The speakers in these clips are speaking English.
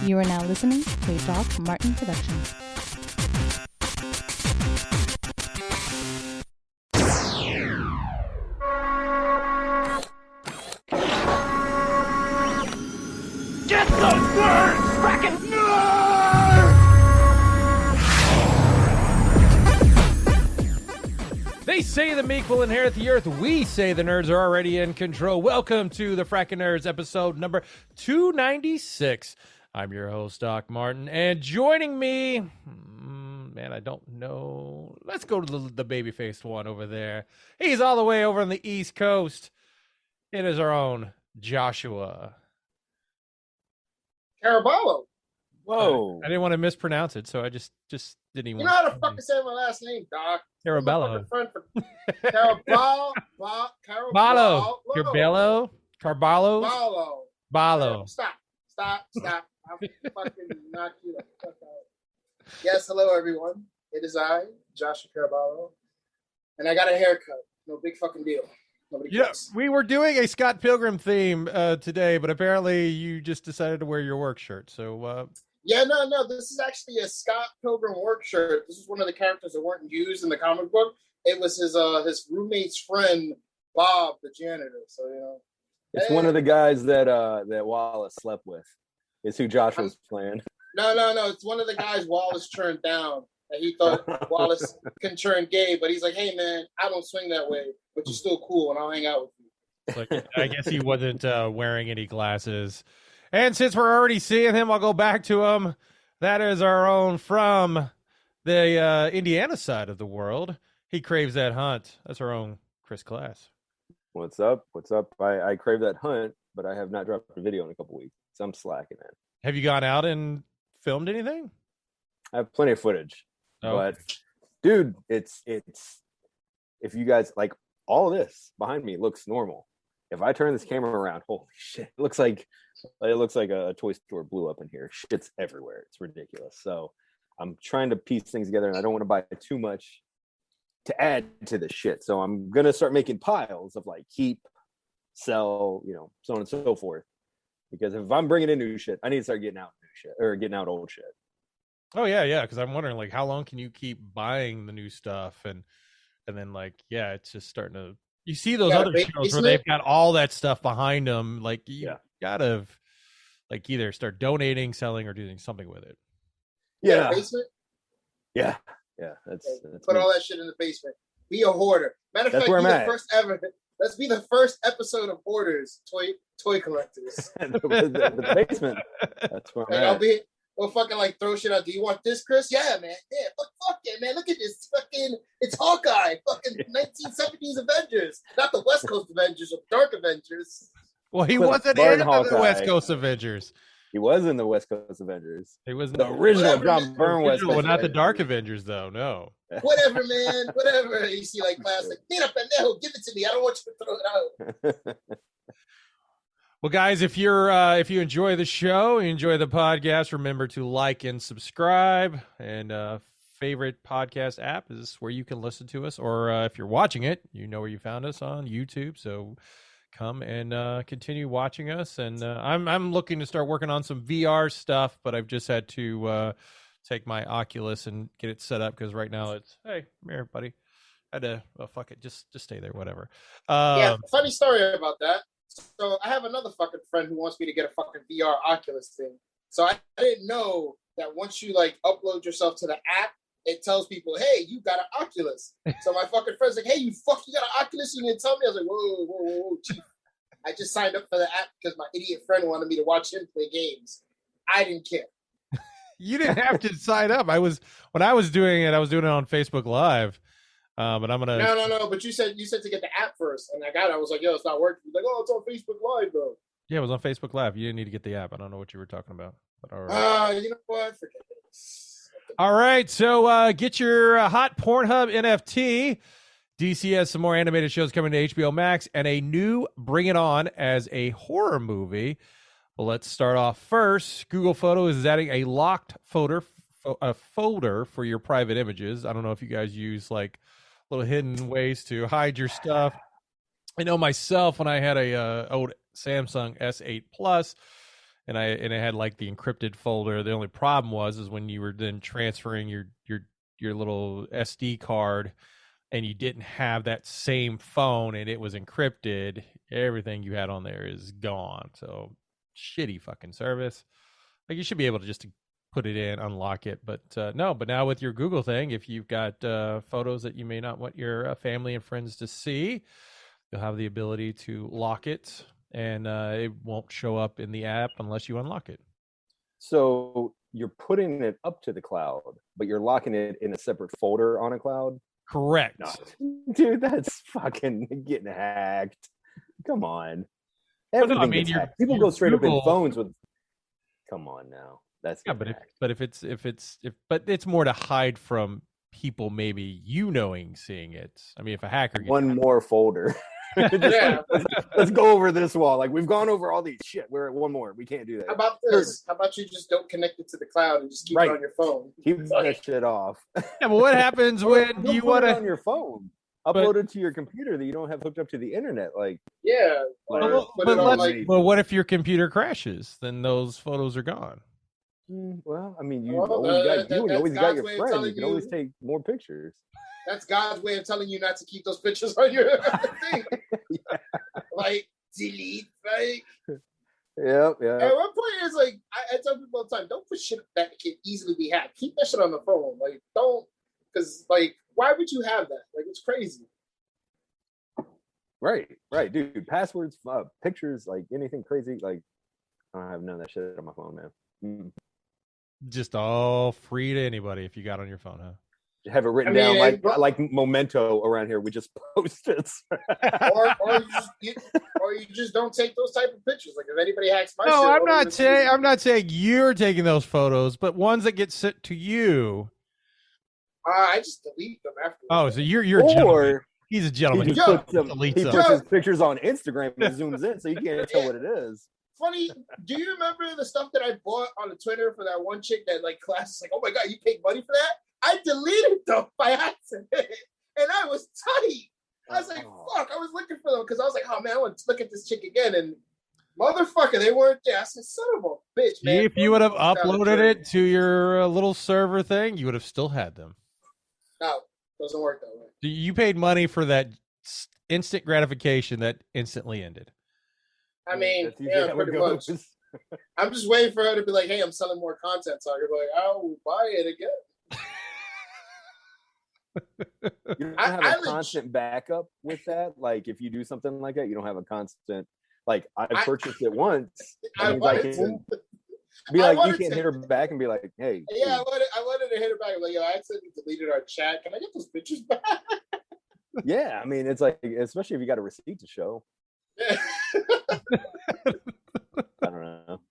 You are now listening to a Doc Martin production. Get those nerds! Frackin' nerds! They say the meek will inherit the earth. We say the nerds are already in control. Welcome to the Frackin' Nerds, episode number 296. I'm your host, Doc Martin, and joining me, man, I don't know. Let's go to the baby-faced one over there. He's all the way over on the East Coast. It is our own Joshua. Caraballo. Whoa. I didn't want to mispronounce it, so I just didn't even. You know how to fucking say my last name, Doc. Caraballo. Caraballo. Carballo. Carballo. Carballo. Ballo. Stop. I'll fucking knock you the fuck out. Yes, hello everyone. It is I, Joshua Caraballo. And I got a haircut. No big fucking deal. Nobody cares. We were doing a Scott Pilgrim theme today, but apparently you just decided to wear your work shirt. So Yeah, no. This is actually a Scott Pilgrim work shirt. This is one of the characters that weren't used in the comic book. It was his roommate's friend, Bob, the janitor. So, you know. It's one of the guys that Wallace slept with. Is who Josh was playing. No. It's one of the guys Wallace turned down. And he thought Wallace can turn gay, but he's like, hey, man, I don't swing that way, but you're still cool, and I'll hang out with you. like, I guess he wasn't wearing any glasses. And since we're already seeing him, I'll go back to him. That is our own from the Indiana side of the world. He craves that hunt. That's our own Chris Class. What's up? I crave that hunt, but I have not dropped a video in a couple weeks. So I'm slacking, man. Have you gone out and filmed anything? I have plenty of footage. Oh. But dude, it's if you guys like all of this behind me looks normal. If I turn this camera around, holy shit, it looks like a toy store blew up in here. Shit's everywhere. It's ridiculous. So I'm trying to piece things together, and I don't want to buy too much to add to this shit. So I'm gonna start making piles of like keep, sell, so on and so forth. Because if I'm bringing in new shit, I need to start getting out new shit or getting out old shit. Oh yeah. Because I'm wondering, like, how long can you keep buying the new stuff, and then like, yeah, it's just starting to. You see those other shows where they've got all that stuff behind them. Like you gotta, like, either start donating, selling, or doing something with it. Yeah. Basement? Yeah. That's put all that shit in the basement. Be a hoarder. Matter of fact, be the first ever. Let's be the first episode of Hoarders, toy collectors. the basement. That's where I'm at. We'll fucking like throw shit out. Do you want this, Chris? Yeah, man. Yeah, fuck it, man. Look at this fucking. It's Hawkeye. Fucking 1970s Avengers, not the West Coast Avengers or Dark Avengers. Well, he wasn't in the West Coast Avengers. He was in the West Coast Avengers. He was the original John Byrne West Coast. Well, not the Dark Avengers, though. No. Whatever, man. Whatever. You see, like, class, like, mira pendejo, give it to me. I don't want you to throw it out. Well, guys, if you enjoy the show, you enjoy the podcast, remember to like and subscribe. And favorite podcast app is where you can listen to us. Or if you're watching it, you know where you found us on YouTube. So come and continue watching us. And I'm looking to start working on some VR stuff, but I've just had to take my Oculus and get it set up because right now it's, hey, come here, buddy. I had to, fuck it, just stay there, whatever. Yeah, funny story about that. So I have another fucking friend who wants me to get a fucking VR Oculus thing. So I didn't know that once you like upload yourself to the app, it tells people, hey, you got an Oculus. So my fucking friend's like, hey, you got an Oculus? You didn't tell me? I was like, whoa, chief. I just signed up for the app because my idiot friend wanted me to watch him play games. I didn't care. You didn't have to sign up. When I was doing it on Facebook Live. But I'm gonna. No. But you said to get the app first, and I got it. I was like, yo, it's not working. He's like, oh, it's on Facebook Live though. Yeah, it was on Facebook Live. You didn't need to get the app. I don't know what you were talking about. But all right. You know what? Forget it. All right, so get your hot Pornhub NFT. DC has some more animated shows coming to HBOmax and a new Bring It On as a horror movie. Well, let's start off first. Google Photos is adding a locked folder for your private images. I don't know if you guys use like little hidden ways to hide your stuff. I know myself when I had a old Samsung S8 Plus, and it had like the encrypted folder. The only problem is when you were then transferring your little SD card, and you didn't have that same phone, and it was encrypted. Everything you had on there is gone. So shitty fucking service. Like you should be able to just put it in, unlock it, but no. But now with your Google thing, if you've got photos that you may not want your family and friends to see, you'll have the ability to lock it, and it won't show up in the app unless you unlock it. So you're putting it up to the cloud, but you're locking it in a separate folder on a cloud? Correct. No. Dude, that's fucking getting hacked. Come on. Everything gets hacked. People go straight Google, up in phones with. Come on now. That's but it's more to hide from people, maybe you knowing, seeing it. I mean, if a hacker gets more folder. Let's go over this wall. Like we've gone over all these shit. We're at one more. We can't do that. How about this? How about you just don't connect it to the cloud and just keep it on your phone? Keep that shit off. Yeah, but what happens when you want it on your phone? Upload it to your computer that you don't have hooked up to the internet. Like but what if your computer crashes? Then those photos are gone. Well, I mean, you always got your friend. You can always take more pictures. That's God's way of telling you not to keep those pictures on your thing. Yeah. Like, delete, like. Yeah. At one point, it's like, I tell people all the time, don't put shit that can easily be hacked. Keep that shit on the phone. Like, don't, because, like, why would you have that? Like, it's crazy. Right, dude. Passwords, pictures, like, anything crazy. Like, I don't have none of that shit on my phone, man. Just all free to anybody if you got on your phone, huh? Have it written down like memento around here. We just post it. or you just don't take those type of pictures. Like if anybody hacks my shit. I'm not saying you're taking those photos, but ones that get sent to you. I just delete them after. Oh, so you're a gentleman. He's a gentleman. He puts his pictures on Instagram and zooms in, so you can't tell what it is. Funny, do you remember the stuff that I bought on the Twitter for that one chick that like class is like, oh my god, you paid money for that? I deleted them by accident, and I was tight. I was like, fuck, I was looking for them because I was like, oh man, I want to look at this chick again, and motherfucker, they weren't there. I said, son of a bitch, man. If you would have uploaded it to your little server thing, you would have still had them. No, doesn't work that way. You paid money for that instant gratification that instantly ended. I mean, yeah, pretty much. I'm just waiting for her to be like, hey, I'm selling more content. So you're like, I'll buy it again. You don't have a constant backup with that? Like, if you do something like that, you don't have a constant, like, I purchased it once. You can't hit her back and be like, hey. Yeah, I wanted to hit her back. Like, yo, I accidentally deleted our chat. Can I get those pictures back? Yeah, I mean, it's like, especially if you got a receipt to show. Yeah. I don't know.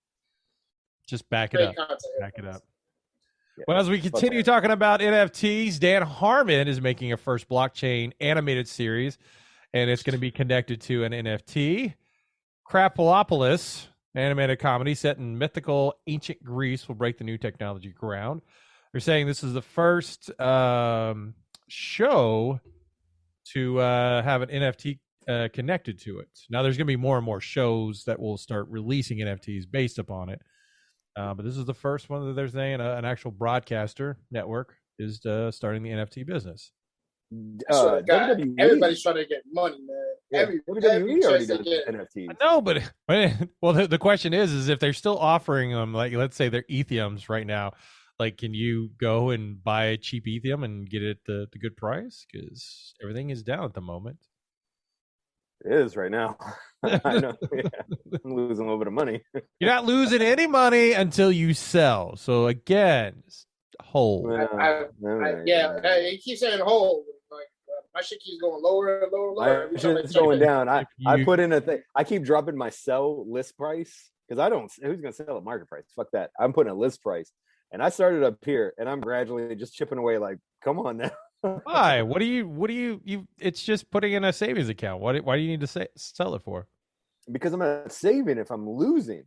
Just back it up. Back it up. Yeah. Well, as we continue talking about NFTs, Dan Harmon is making a first blockchain animated series, and it's going to be connected to an NFT. Crapopolis, animated comedy set in mythical ancient Greece, will break the new technology ground. They're saying this is the first show to have an NFT connected to it. Now, there's going to be more and more shows that will start releasing NFTs based upon it. But this is the first one that they're saying an actual broadcaster network is starting the NFT business. Everybody's trying to get money, man. WWE already does NFTs. No, but the question is if they're still offering them, like let's say they're Ethereums right now, like can you go and buy a cheap Ethereum and get it at the good price? Because everything is down at the moment. It is right now. I know. Yeah. I'm losing a little bit of money. You're not losing any money until you sell. So again, hold. He keeps saying hold. Like my shit keeps going lower and lower. It's going down. I put in a thing. I keep dropping my sell list price because I don't. Who's gonna sell at market price? Fuck that. I'm putting a list price, and I started up here, and I'm gradually just chipping away. Like, come on now. Why? What do you? It's just putting in a savings account. Why do you need to sell it for? Because I'm not saving. If I'm losing,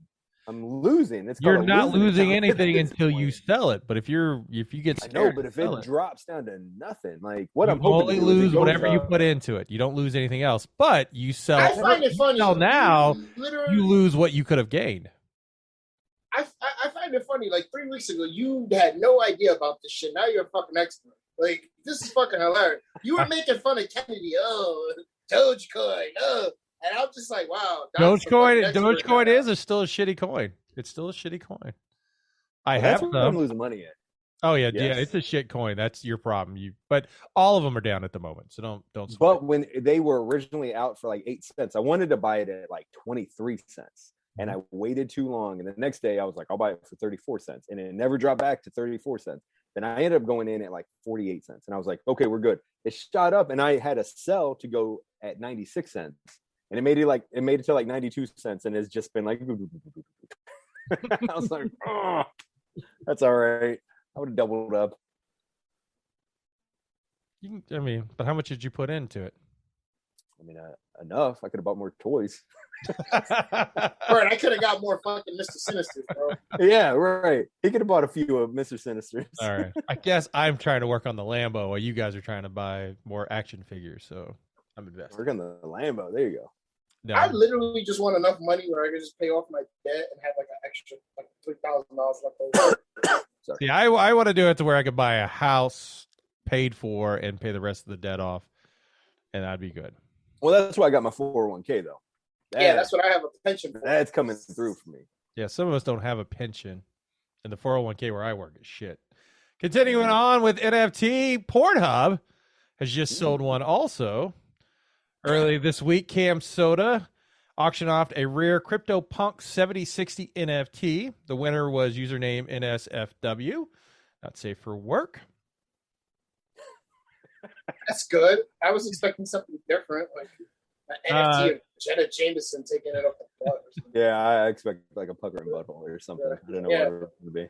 It's you're not losing anything until you sell it. But if you get scared, I know. But if it drops down to nothing, like what I'm hoping only lose whatever you put into it. You don't lose anything else. But you sell. I find it funny. Now you lose what you could have gained. find it funny. Like 3 weeks ago, you had no idea about this shit. Now you're a fucking expert. Like, this is fucking hilarious. You were making fun of Kennedy. Oh, Dogecoin. Oh. And I'm just like, wow. Dogecoin is still a shitty coin. It's still a shitty coin. That's what I'm losing money at. Oh yeah, yes. Yeah, it's a shit coin. That's your problem. But all of them are down at the moment, so don't. But when they were originally out for like 8 cents, I wanted to buy it at like 23 cents, and I waited too long. And the next day, I was like, I'll buy it for 34 cents, and it never dropped back to 34 cents. Then I ended up going in at like 48 cents, and I was like, okay, we're good. It shot up, and I had a sell to go at 96 cents, and it made it to like 92 cents, and it's just been like. I was like, oh, that's all right. I would have doubled up. But how much did you put into it? I mean, enough. I could have bought more toys. Right, I could have got more fucking Mr. Sinister, bro. Yeah, right. He could have bought a few of Mr. Sinisters. All right. I guess I'm trying to work on the Lambo while you guys are trying to buy more action figures. So I'm investing. Work on the Lambo. There you go. No. I literally just want enough money where I could just pay off my debt and have like an extra like $3,000 left over. See, I want to do it to where I could buy a house paid for and pay the rest of the debt off, and that'd be good. Well, that's why I got my 401k though. That's what I have a pension for. That's coming through for me. Yeah, some of us don't have a pension, and the 401k where I work is shit. Continuing on with NFT, Pornhub has just sold one also. Early this week, Cam Soda auctioned off a rare CryptoPunk 7060 NFT. The winner was username NSFW. Not safe for work. That's good. I was expecting something different, like an NFT of Jenna Jameson taking it up the butt. Yeah, I expect like a puckering butthole or something. I don't know what it would be.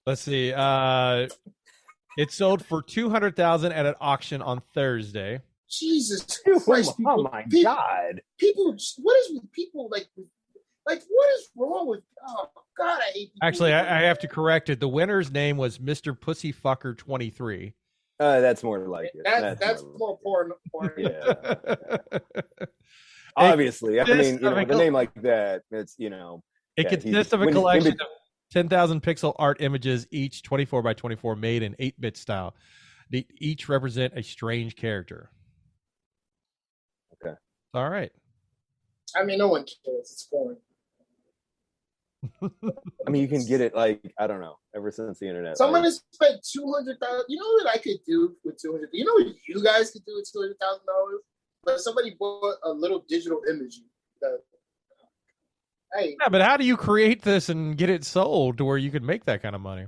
Let's see. It sold for $200,000 at an auction on Thursday. Jesus Christ! Oh my God! People, what is with people like what is wrong with? Oh God, I hate people. Actually, I have to correct it. The winner's name was Mr. Pussyfucker 23. That's more like it. That's more porn. Yeah. Obviously, I mean, with a name like that, it's It consists of a collection of 10,000 pixel art images, each 24 by 24, made in 8-bit style. They each represent a strange character. Okay. All right. I mean, no one cares. It's boring. I mean, you can get it like, I don't know, ever since the internet. Someone has spent $200,000. You know what I could do with $200,000? You know what you guys could do with $200,000? But somebody bought a little digital image. Yeah, but how do you create this and get it sold to where you could make that kind of money?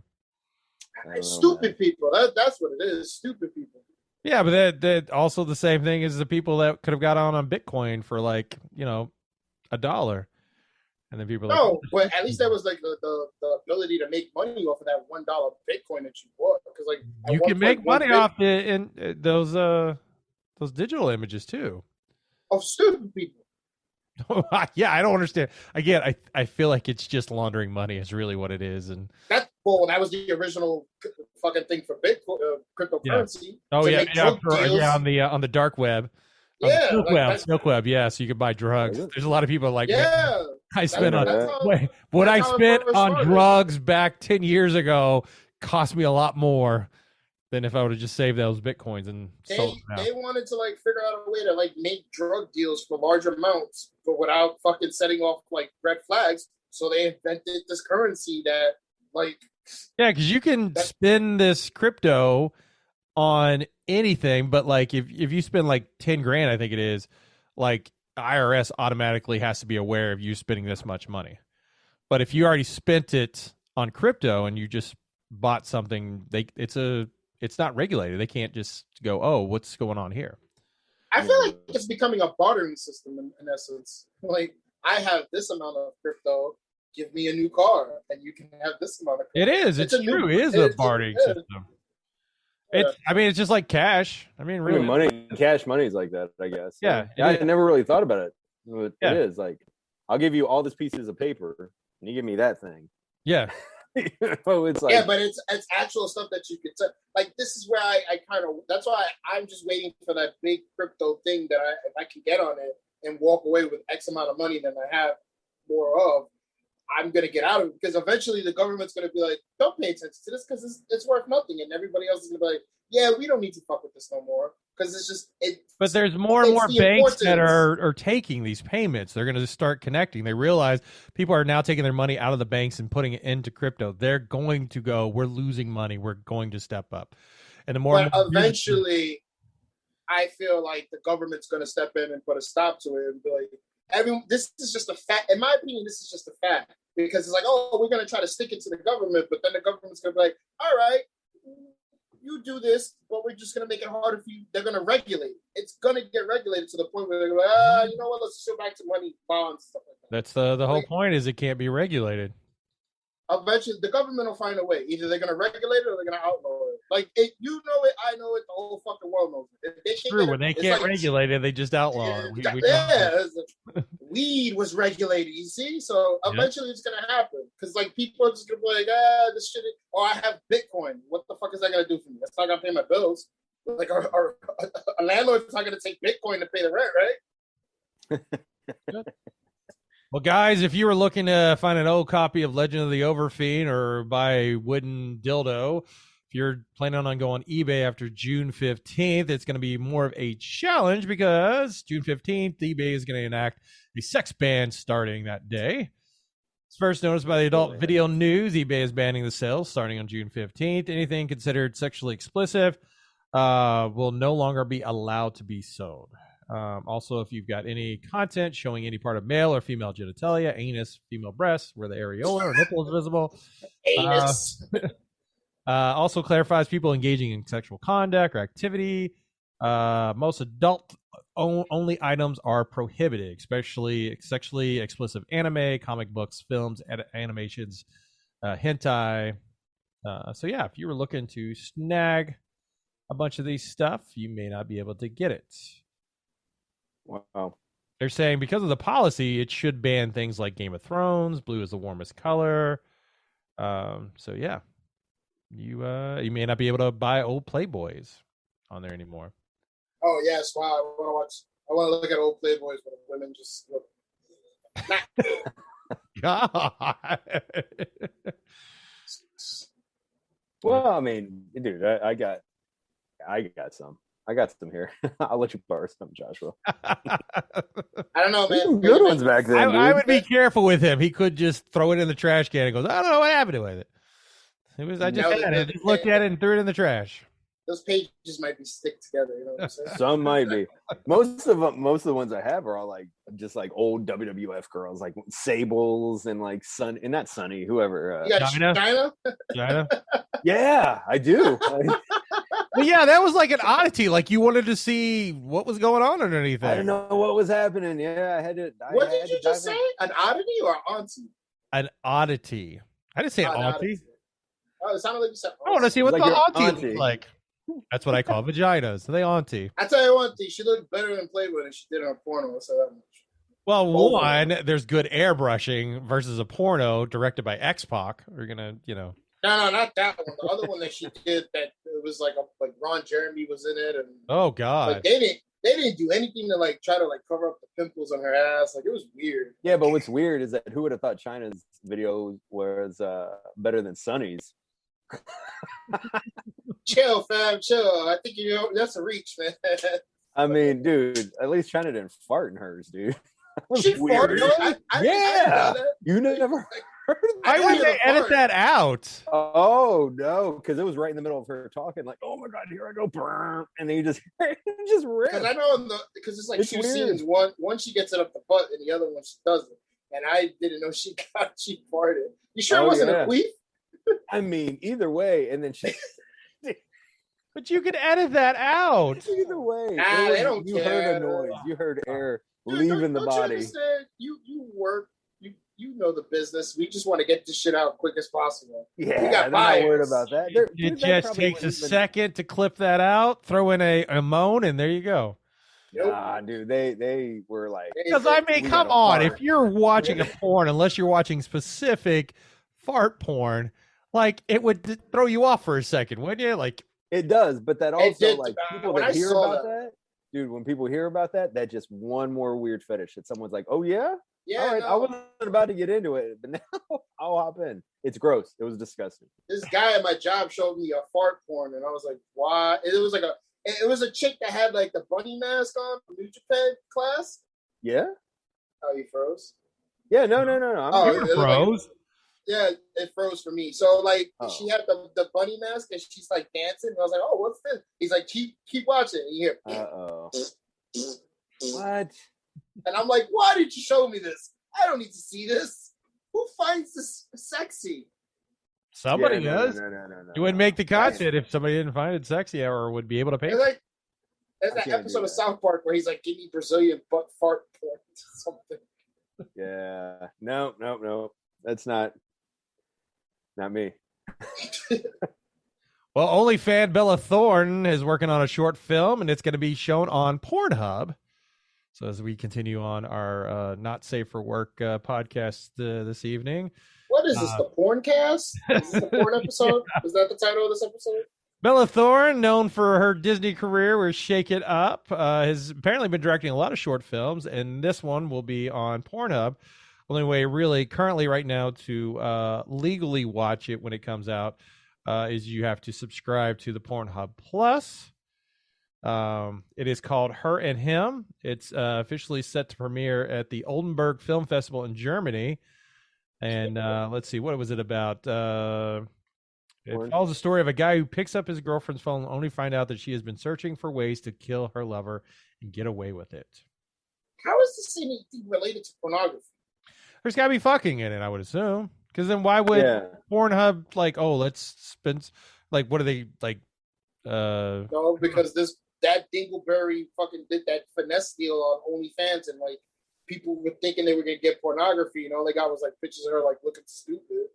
Stupid people. That's what it is. Stupid people. Yeah, but that also the same thing as the people that could have got on Bitcoin for like, $1. And then people but at least there was like the ability to make money off of that $1 Bitcoin that you bought. Because like you can make money off those digital images too. Of stupid people. Yeah, I don't understand. Again, I feel like it's just laundering money is really what it is, and that was the original fucking thing for Bitcoin, cryptocurrency. Yeah. Oh yeah, on the dark web. Yeah, Silk web. Yeah, so you can buy drugs. There's a lot of people like, yeah, I spent what I spent on drugs back 10 years ago cost me a lot more than if I would have just saved those Bitcoins and sold them out. They wanted to like figure out a way to like make drug deals for large amounts, but without fucking setting off like red flags. So they invented this currency that like because you can spend this crypto on anything, but like if you spend like 10 grand, I think it is, like IRS automatically has to be aware of you spending this much money. But if you already spent it on crypto and you just bought something, it's not regulated. They can't just go, oh, what's going on here? I feel like it's becoming a bartering system in essence. Like, I have this amount of crypto, give me a new car, and you can have this amount of crypto. It is. It's true. It is a bartering system. It's just like cash. I mean, really. Cash money is like that, I guess. Yeah. I never really thought about it. It is like, I'll give you all these pieces of paper, and you give me that thing. Yeah. It's like, yeah, but it's actual stuff that you could like. This is where I kind of. That's why I'm just waiting for that big crypto thing that if I can get on it and walk away with X amount of money than I have more of. I'm gonna get out of it, because eventually the government's gonna be like, don't pay attention to this because it's worth nothing, and everybody else is gonna be like, yeah, we don't need to fuck with this no more because it's just it. But there's more and more banks that are taking these payments. They're going to start connecting. They realize people are now taking their money out of the banks and putting it into crypto. They're going to go, we're losing money. We're going to step up. And the more, but eventually, I feel like the government's going to step in and put a stop to it and be like, this is just a fact. In my opinion, this is just a fact, because it's like, oh, we're going to try to stick it to the government, but then the government's going to be like, all right, you do this, but we're just going to make it harder for you. They're going to regulate. It's going to get regulated to the point where they're like, you know what, let's go back to money, bonds, stuff like that. That's the whole point, is it can't be regulated. Eventually, the government will find a way. Either they're going to regulate it or they're going to outlaw it. Like, you know it, I know it, the whole fucking world knows it. It's true. When they can't regulate it, they just outlaw it. Weed was regulated, you see? So eventually it's going to happen. Because, like, people are just going to be like, this shit, I have Bitcoin. What the fuck is that going to do for me? That's not going to pay my bills. Like, a landlord's not going to take Bitcoin to pay the rent, right? Well, guys, if you were looking to find an old copy of Legend of the Overfiend or buy a wooden dildo, if you're planning on going eBay after June 15th, it's going to be more of a challenge, because June 15th, eBay is going to enact a sex ban starting that day. It's first noticed by the Adult Video News. eBay is banning the sales starting on June 15th. Anything considered sexually explicit will no longer be allowed to be sold. Also, if you've got any content showing any part of male or female genitalia, anus, female breasts, where the areola or nipple is visible. Anus. Also clarifies people engaging in sexual conduct or activity. Most adult-only items are prohibited, especially sexually explicit anime, comic books, films, animations, hentai. So yeah, if you were looking to snag a bunch of these stuff, you may not be able to get it. Wow. They're saying because of the policy, it should ban things like Game of Thrones. Blue is the warmest color. So yeah, you may not be able to buy old Playboys on there anymore. Oh yes, wow! I want to look at old Playboys where women just look. God. Well, I mean, dude, I got some. I got some here. I'll let you borrow some, Joshua. I don't know, man. Some good ones back then. I would be careful with him. He could just throw it in the trash can and goes, I don't know what happened with it. I just had it. Just looked at it and threw it in the trash. Those pages might be stick together. You know what I'm saying? Some might be. Most of the ones I have are all like just like old WWF girls, like Sables and like not Sunny, whoever. You got China? Yeah, I do. Well, yeah, that was like an oddity. Like you wanted to see what was going on underneath there. I didn't know what was happening. Yeah, I had to. What did you just say? An oddity or auntie? An oddity. I didn't say auntie. Oh, it sounded like you said auntie. I want to see what like the auntie auntie looks like. That's what I call vaginas. They auntie. I tell you one thing, she looked better in Playboy than she did on porno. So that much. Well, one, there's good airbrushing versus a porno directed by X-Pac. We're gonna, No, not that one. The other one that she did, that it was like Ron Jeremy was in it, and oh god, like they didn't do anything to like try to like cover up the pimples on her ass. Like it was weird. Yeah, but what's weird is that who would have thought China's video was better than Sunny's? Chill, fam, chill. I think that's a reach, man. I mean, dude, at least China didn't fart in hers, dude. She farted. Yeah, you never heard that. Why would they edit that out? Oh no, because it was right in the middle of her talking, like, "Oh my god, here I go," and then you just ripped. Because I know because it's like two scenes. One she gets it up the butt, and the other one she doesn't. And I didn't know she farted. You sure it wasn't a queef? I mean, either way, and then she. But you could edit that out. Either way, they don't care. You heard a noise. You heard air leaving the body. You work. You know the business. We just want to get this shit out quick as possible. Yeah, we got I'm not worried about that. It just takes a second to clip that out, throw in a moan, and there you go. Nope. Nah, dude, they were like. Because I mean, come on, if you're watching a porn, unless you're watching specific fart porn, like it would throw you off for a second, wouldn't you? Like it does, but that also like people when that I hear saw about that, dude, when people hear about that, that's just one more weird fetish that someone's like, oh yeah? Yeah, All right, no. I wasn't about to get into it, but now I'll hop in. It's gross. It was disgusting. This guy at my job showed me a fart porn, and I was like, "Why?" It was a chick that had like the bunny mask on from New Japan class. Yeah. Oh, you froze? Yeah. No. Oh, You froze. Yeah, it froze for me. So like, Oh. she had the bunny mask, and she's like dancing. And I was like, "Oh, what's this?" He's like, "Keep watching." And you hear, Uh-oh. What? and I'm like, "Why did you show me this? I don't need to see this. Who finds this sexy?" Somebody Yeah, does. No. You wouldn't make the content if somebody didn't find it sexy or would be able to pay. It's like there's I that can't episode do of that. South Park where he's like, "Give me Brazilian butt fart porn," something. Yeah. No. That's not me. Well, only fan Bella Thorne is working on a short film, and it's going to be shown on Pornhub. So as we continue on our Not Safe for Work podcast this evening. What is this, the porn cast? Is this the porn episode? Is that the title of this episode? Bella Thorne, known for her Disney career with Shake It Up, has apparently been directing a lot of short films, and this one will be on Pornhub. Only way really currently right now to legally watch it when it comes out is you have to subscribe to the Pornhub Plus. It is called Her and Him. It's officially set to premiere at the Oldenburg Film Festival in Germany. And let's see, what was it about? It follows the story of a guy who picks up his girlfriend's phone only to find out that she has been searching for ways to kill her lover and get away with it. How is this anything related to pornography? There's got to be fucking in it, I would assume. Because then why would Pornhub, like, oh, let's spend, like, what are they, like, No, because that Dingleberry fucking did that finesse deal on OnlyFans, and like people were thinking they were gonna get pornography, and all they got was like pictures of her like looking stupid.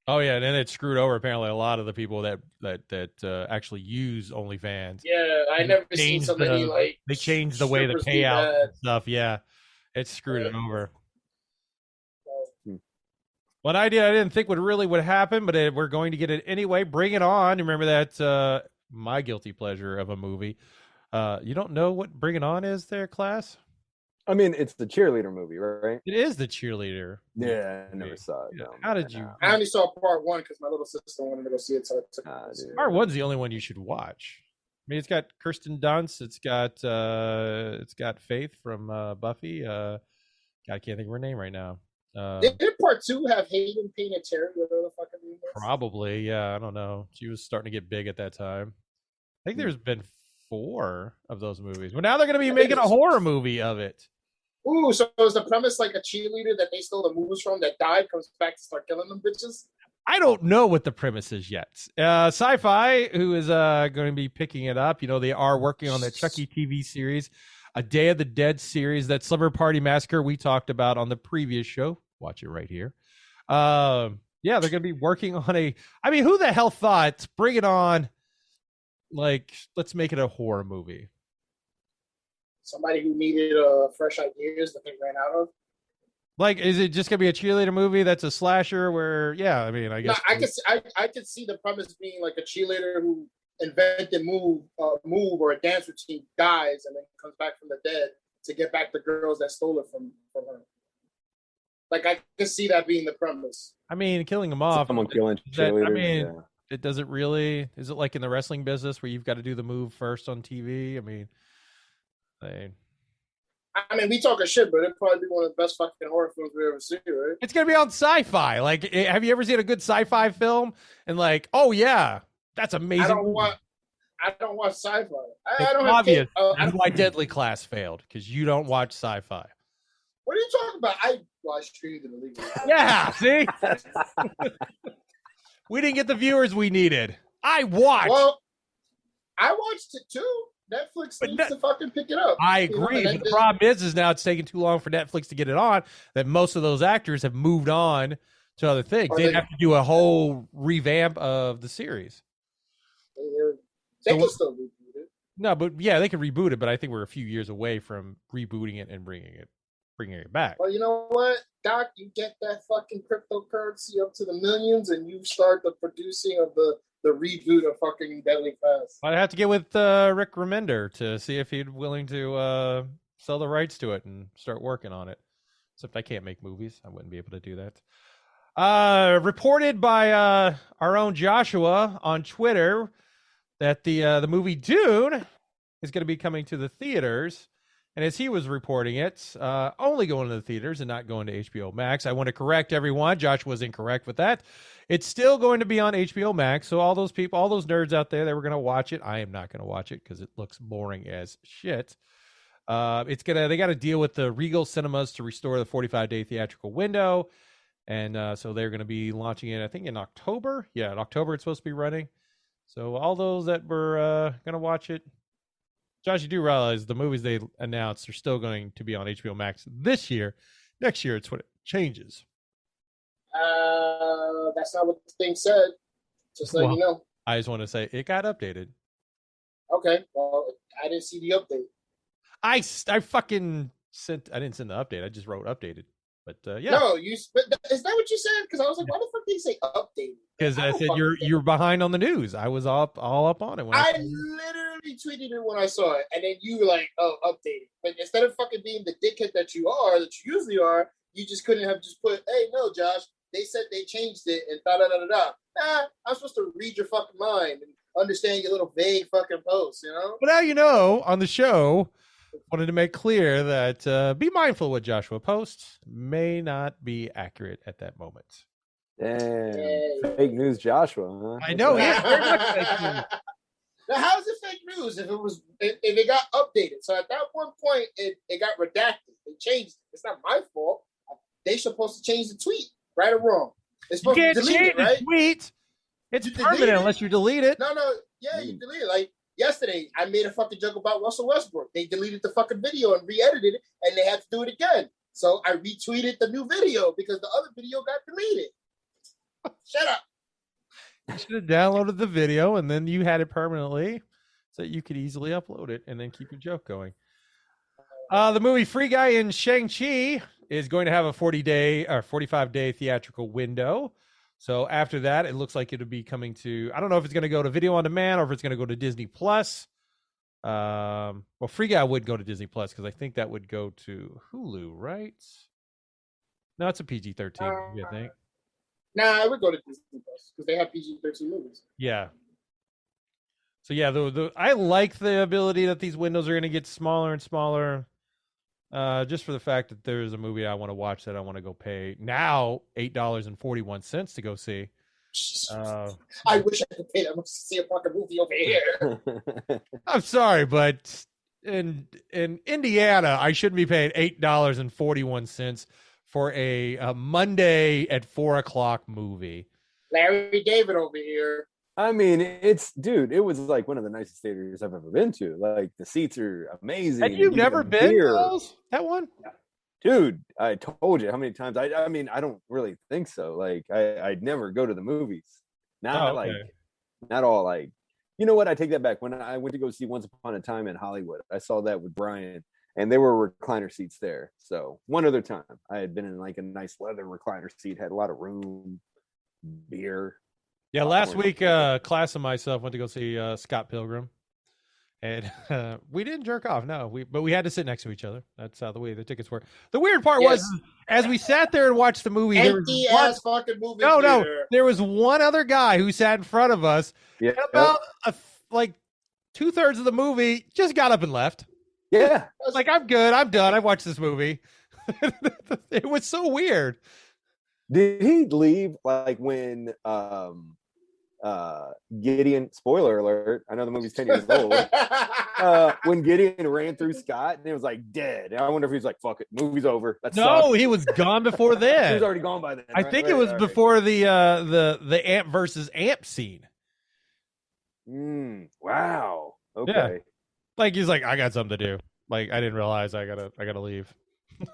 Oh yeah, and then it screwed over apparently a lot of the people that actually use OnlyFans. Yeah, I never seen so many like they changed the way the payout and stuff. Yeah, it screwed it over. One idea I didn't think would happen, but we're going to get it anyway. Bring it on! Remember that my guilty pleasure of a movie. You don't know what Bring It On is, there, class? I mean, it's the cheerleader movie, right? It is the cheerleader. Yeah, I never saw it. Yeah. No, How did you? I only saw part one because my little sister wanted to go see it. So I took Part one's the only one you should watch. I mean, it's got Kirsten Dunst. It's got Faith from Buffy. God, I can't think of her name right now. Did part two have Hayden Panettiere? Whatever the fucking name was? Probably, yeah. I don't know. She was starting to get big at that time. I think there's been 4 of those movies. Well, now they're going to be making a horror movie of it. Ooh, so is the premise like a cheerleader that they stole the moves from that died comes back to start killing them bitches? I don't know what the premise is yet. Sci-Fi, who is going to be picking it up, they are working on that Chucky TV series, a Day of the Dead series, that Slumber Party Massacre we talked about on the previous show. Watch it right here. Yeah, they're going to be working on I mean, who the hell thought, Bring It On, like, let's make it a horror movie? Somebody who needed fresh ideas that they ran out of. Like, is it just gonna be a cheerleader movie that's a slasher? Where, yeah, I mean, I guess I could see the premise being like a cheerleader who invented move or a dance routine, dies, and then comes back from the dead to get back the girls that stole it from her. Like, I could see that being the premise. I mean, killing them off. Someone killing cheerleaders. I mean, it doesn't really. Is it like in the wrestling business where you've got to do the move first on TV? I mean. We talking shit, but it'd probably be one of the best fucking horror films we ever see, right? It's gonna be on Sci-Fi. Like, have you ever seen a good sci-fi film? And like, oh yeah, that's amazing. I don't watch sci-fi. I don't obvious. have That's why Deadly Class failed, because you don't watch sci-fi. What are you talking about? I watched Trees in the League. Yeah, see, we didn't get the viewers we needed. I watched. Well, I watched it too. Netflix needs to fucking pick it up. I agree. But the problem is now it's taking too long for Netflix to get it on, that most of those actors have moved on to other things. They'd have to do a whole revamp of the series. They can still reboot it. No, but yeah, they can reboot it, but I think we're a few years away from rebooting it and bringing it back. Well, you know what, Doc? You get that fucking cryptocurrency up to the millions and you start the producing of the the reboot of fucking Deadly Fast. I'd have to get with Rick Remender to see if he'd willing to sell the rights to it and start working on it. Except I can't make movies. I wouldn't be able to do that. Reported by our own Joshua on Twitter that the movie Dune is going to be coming to the theaters. And as he was reporting it, only going to the theaters and not going to HBOmax. I want to correct everyone. Josh was incorrect with that. It's still going to be on HBOmax. So all those people, all those nerds out there that were going to watch it, I am not going to watch it because it looks boring as shit. They got to deal with the Regal Cinemas to restore the 45-day theatrical window. And so they're going to be launching it, I think, in October. Yeah, in October it's supposed to be running. So all those that were going to watch it, Josh, you do realize the movies they announced are still going to be on HBO Max this year. Next year, it's when it changes. That's not what the thing said. Just let you know. I just want to say it got updated. Okay, well, I didn't see the update. I fucking sent. I didn't send the update. I just wrote updated. But yeah. No, is that what you said? Because I was like, why the fuck did you say updated? Because I said you're behind on the news. I was all up on it. When I literally tweeted it when I saw it, and then you were like, "Oh, updated." But instead of fucking being the dickhead that you usually are, you just couldn't have just put, "Hey, no, Josh, they said they changed it," and da da da da da. Nah, I'm supposed to read your fucking mind and understand your little vague fucking posts, you know? But now you know on the show. Wanted to make clear that be mindful what Joshua posts may not be accurate at that moment. Damn, fake news, Joshua. Huh? I know. Yeah, very much fake news. Now, how is it fake news if it got updated? So at that one point, it got redacted. They changed it. It's not my fault. They're supposed to change the tweet, right or wrong. It's supposed to delete it, right? Tweet. It's permanent unless you delete it. No, yeah, you delete it. Like yesterday, I made a fucking joke about Russell Westbrook. They deleted the fucking video and re-edited it, and they had to do it again. So I retweeted the new video because the other video got deleted. Shut up. You should have downloaded the video, and then you had it permanently so that you could easily upload it and then keep your joke going. The movie Free Guy in Shang-Chi is going to have a 45-day theatrical window. So after that, it looks like it'll be coming to, I don't know if it's going to go to video on demand or if it's going to go to Disney Plus. Well, Free Guy would go to Disney Plus because I think that would go to Hulu, right? No, it's a PG-13 movie, I think. Nah, I would go to Disney Plus because they have PG-13 movies. Yeah. So yeah, I like the ability that these windows are going to get smaller and smaller. Just for the fact that there's a movie I want to watch that I want to go pay now $8.41 to go see. I wish I could pay that much to see a fucking movie over here. I'm sorry, but in Indiana, I shouldn't be paying $8.41 for a Monday at 4:00 movie. Larry David over here. I mean, it was like one of the nicest theaters I've ever been to. Like the seats are amazing. Have you never been to that one? Dude, I told you how many times. I mean, I don't really think so. Like I'd never go to the movies. Not all like, you know what? I take that back. When I went to go see Once Upon a Time in Hollywood, I saw that with Brian, and there were recliner seats there. So one other time I had been in like a nice leather recliner seat, had a lot of room, beer. Yeah, last week, class and myself went to go see Scott Pilgrim, and we didn't jerk off. No, but we had to sit next to each other. That's how the way the tickets were. The weird part was, as we sat there and watched the movie, empty ass fucking movie. No, there was one other guy who sat in front of us. Yeah, and about like 2/3 of the movie, just got up and left. Yeah, I was like, I'm good. I'm done. I watched this movie. It was so weird. Did he leave like when Gideon, spoiler alert, I know the movie's 10 years old, when Gideon ran through Scott and it was like dead. I wonder if he's like, fuck it, movie's over. He was gone before then. He was already gone by then. I think it was before the Amp versus Amp scene. Wow. Okay. Yeah. Like he's like, I got something to do. Like I didn't realize I gotta leave.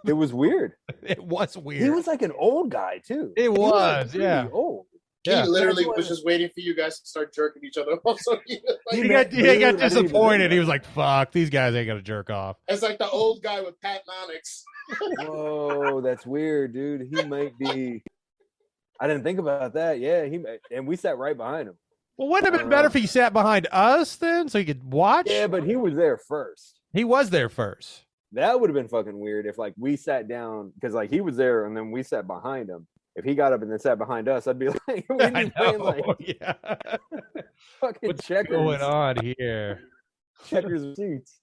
It was weird. It was weird. He was like an old guy too. It was yeah. Old. He literally was just waiting for you guys to start jerking each other off. So he got disappointed. He was like, "Fuck, these guys ain't gonna jerk off." It's like the old guy with Pat Monix. Whoa, that's weird, dude. He might be. I didn't think about that. Yeah, and we sat right behind him. Well, wouldn't it have been better if he sat behind us then, so he could watch? Yeah, but he was there first. He was there first. That would have been fucking weird if like we sat down because like he was there and then we sat behind him. If he got up and then sat behind us, I'd be like, I playing know. like Yeah. fucking What's checkers. going on here? Checkers seats.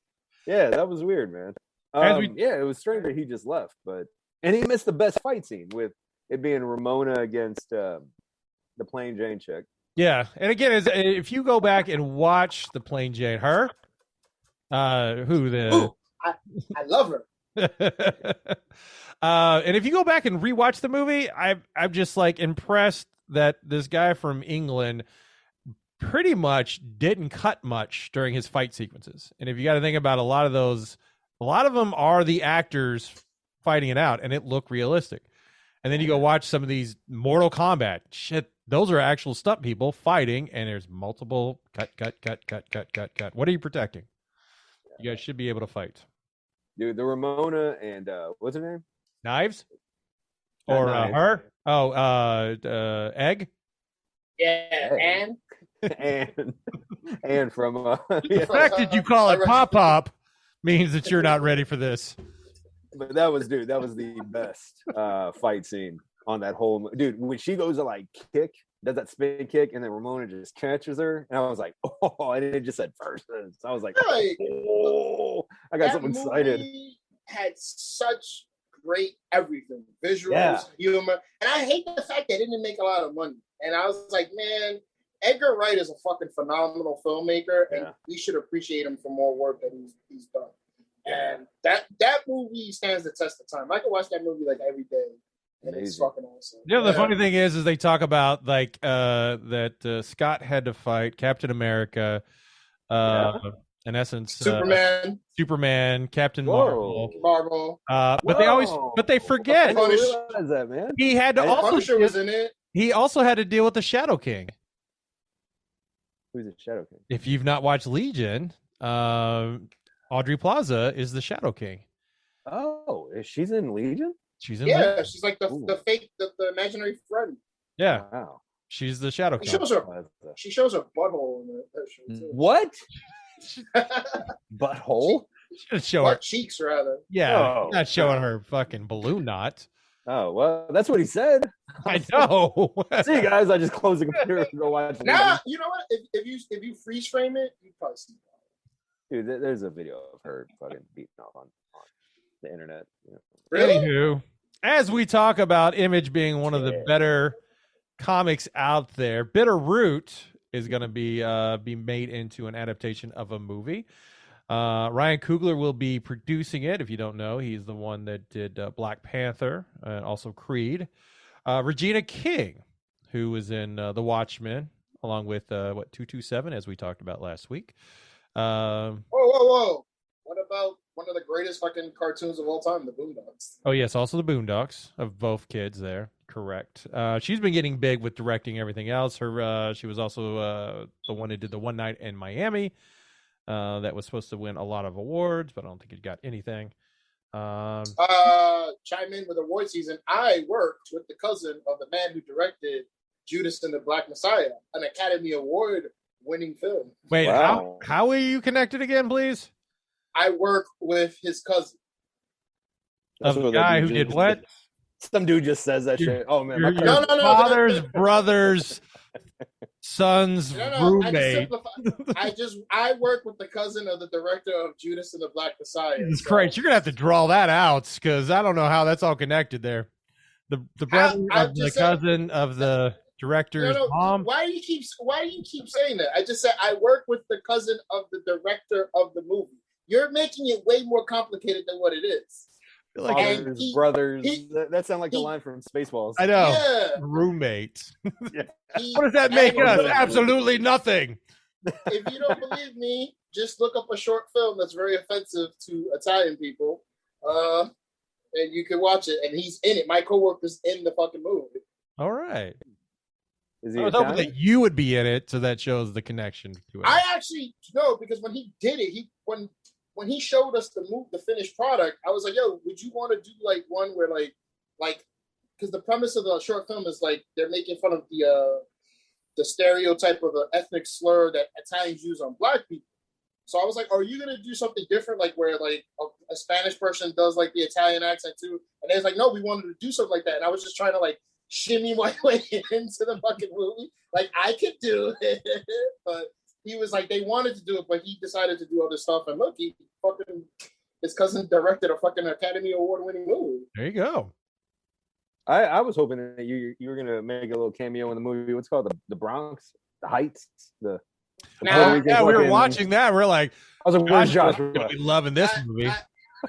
Yeah, that was weird, man. Yeah, it was strange that he just left, and he missed the best fight scene with it being Ramona against the Plain Jane chick. Yeah, and again, if you go back and watch the Plain Jane, her, I love her. And if you go back and rewatch the movie, I'm just like impressed that this guy from England pretty much didn't cut much during his fight sequences. And if you got to think about a lot of them are the actors fighting it out, and it looked realistic. And then you go watch some of these Mortal Kombat shit. Those are actual stunt people fighting, and there's multiple cut. What are you protecting? You guys should be able to fight. Dude, the Ramona and what's her name? Knives? Not Or Knives. her? Oh, Egg? Yeah, and from The fact that you call it pop means that you're not ready for this. but that was the best fight scene on that whole dude when she goes to like kick, does that spin kick, and then Ramona just catches her, and I was like, oh, and it just said versus. I was like, oh, I got so excited. Had such great everything, visuals, humor, and I hate the fact they didn't make a lot of money. And I was like, man, Edgar Wright is a fucking phenomenal filmmaker, and we should appreciate him for more work that he's done. And that movie stands the test of time. I can watch that movie like every day, and it's fucking awesome. You know, the funny thing is they talk about like that Scott had to fight Captain America, in essence, Superman, Captain Marvel. But they forget. I didn't realize that, man. He had to Punisher was in it. He also had to deal with the Shadow King. Who's the Shadow King? If you've not watched Legion, Audrey Plaza is the Shadow King. Oh, she's in Legion? She's in Legion. She's like the fake, the imaginary friend. Yeah. Wow. She's the Shadow King. She shows her butthole in that show too. What? Butthole? Butt cheeks, rather. Yeah, not showing her fucking balloon knot. Oh, well, that's what he said. I know. See you guys, I just closed the computer and go watch. Nah, you know what? If you freeze frame it, you probably see it. Dude, there's a video of her fucking beating off on the internet. You know. Really? Anywho, as we talk about Image being one of the better comics out there, Bitterroot is going to be made into an adaptation of a movie. Ryan Coogler will be producing it. If you don't know, he's the one that did Black Panther and also Creed. Regina King, who was in The Watchmen, along with 227, as we talked about last week. Whoa! What about one of the greatest fucking cartoons of all time, The Boondocks? Oh yes, also The Boondocks, of both kids there. Correct. She's been getting big with directing everything else. She was also the one who did The One Night in Miami. That was supposed to win a lot of awards, but I don't think it got anything. Chime in with award season. I worked with the cousin of the man who directed Judas and the Black Messiah, an Academy Award winning film. Wait, how are you connected again, please? I work with his cousin. Of the guy who did what? Some dude just says that shit. Oh man, your father's brother's son's roommate. I work with the cousin of the director of Judas and the Black Messiah. Jesus Christ, you're gonna have to draw that out because I don't know how that's all connected there. The brother of the cousin of the director's mom. Why do you keep saying that? I just said I work with the cousin of the director of the movie. You're making it way more complicated than what it is. Like fathers, brothers. That sounds like the line from Spaceballs. I know. Yeah. Roommate. What does that make us? Absolutely nothing. If you don't believe me, just look up a short film that's very offensive to Italian people, and you can watch it. And he's in it. My coworker's in the fucking movie. All right. Is he I was hoping that you would be in it, so that shows the connection to it. I actually know because when he did it, when he showed us the finished product, I was like, yo, would you want to do like one where like because the premise of the short film is like they're making fun of the the stereotype of an ethnic slur that Italians use on black people. So I was like, are you going to do something different, like where like a Spanish person does like the Italian accent too? And they was like, no, we wanted to do something like that. And I was just trying to like shimmy my way into the fucking movie. Like I could do it. But he was like, they wanted to do it, but he decided to do other stuff. And look, he fucking, his cousin directed a fucking Academy Award winning movie. There you go. I was hoping that you were gonna make a little cameo in the movie. What's it called, the Bronx, the Heights, the yeah, we were watching that. We're like, I was like, where's Josh? Gonna be loving this movie.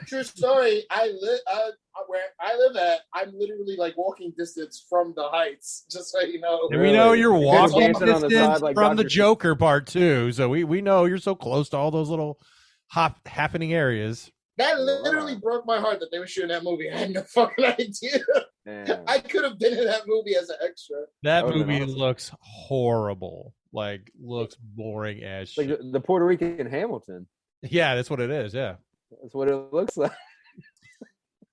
True story. Where I live at, I'm literally like walking distance from the Heights. Just so you know. And we know you're walking dancing on the distance side like from the Dr. Joker part too. So we know you're so close to all those little happening areas. That literally broke my heart that they were shooting that movie. I had no fucking idea. Damn. I could have been in that movie as an extra. That movie looks horrible. Like, looks boring as shit. Like the Puerto Rican Hamilton. Yeah, that's what it is. Yeah, that's what it looks like.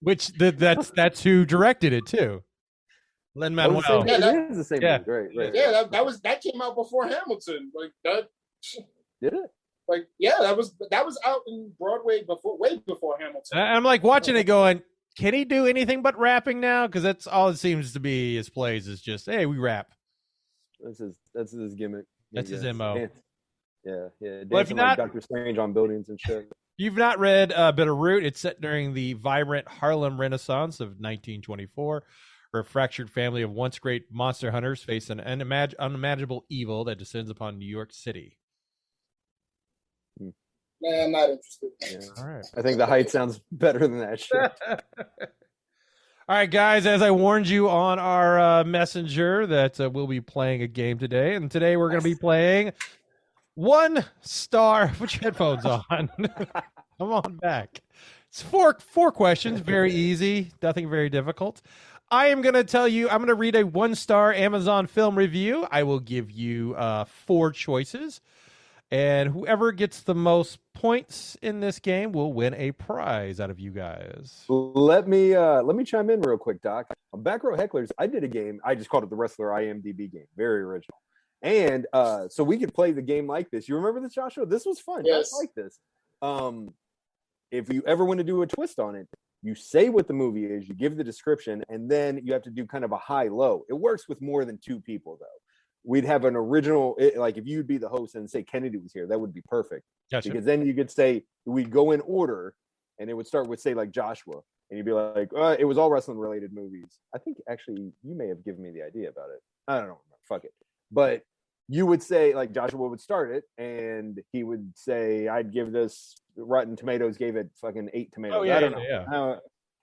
Which that's who directed it too. Lin-Manuel. Yeah, it is the same movie. Right. Yeah, that came out before Hamilton. Like that. Did it? Like, yeah, that was out in Broadway way before Hamilton. I'm like watching it going, can he do anything but rapping now? Because that's all it seems to be. His plays is just, hey, we rap. That's his gimmick. That's his MO. Yeah. Well, if you're not, like Dr. Strange on buildings and shit. You've not read Bitterroot. It's set during the vibrant Harlem Renaissance of 1924, where a fractured family of once great monster hunters face an unimaginable evil that descends upon New York City. Man, I'm not interested. Yeah. All right. I think the Heights sounds better than that shit. All right, guys, as I warned you on our messenger that we'll be playing a game today, and today we're going to be playing One Star. Put your headphones on. Come on back. It's four questions, very easy, nothing very difficult. I am going to tell you, I'm going to read a 1-star Amazon film review. I will give you 4 choices. And whoever gets the most points in this game will win a prize out of you guys. Let me chime in real quick, Doc. On Back Row Hecklers, I did a game. I just called it the Wrestler IMDb game. Very original. And so we could play the game like this. You remember this, Joshua? This was fun. Yes. I like this. If you ever want to do a twist on it, you say what the movie is, you give the description, and then you have to do kind of a high-low. It works with more than 2 people, though. We'd have an original, like if you'd be the host and say Kennedy was here, that would be perfect. Gotcha. Because then you could say, we'd go in order, and it would start with, say, like Joshua. And you'd be like, it was all wrestling-related movies. I think, actually, you may have given me the idea about it. I don't know. Fuck it. But you would say, like, Joshua would start it, and he would say, I'd give this, Rotten Tomatoes gave it fucking 8 tomatoes. Oh, yeah, I don't know.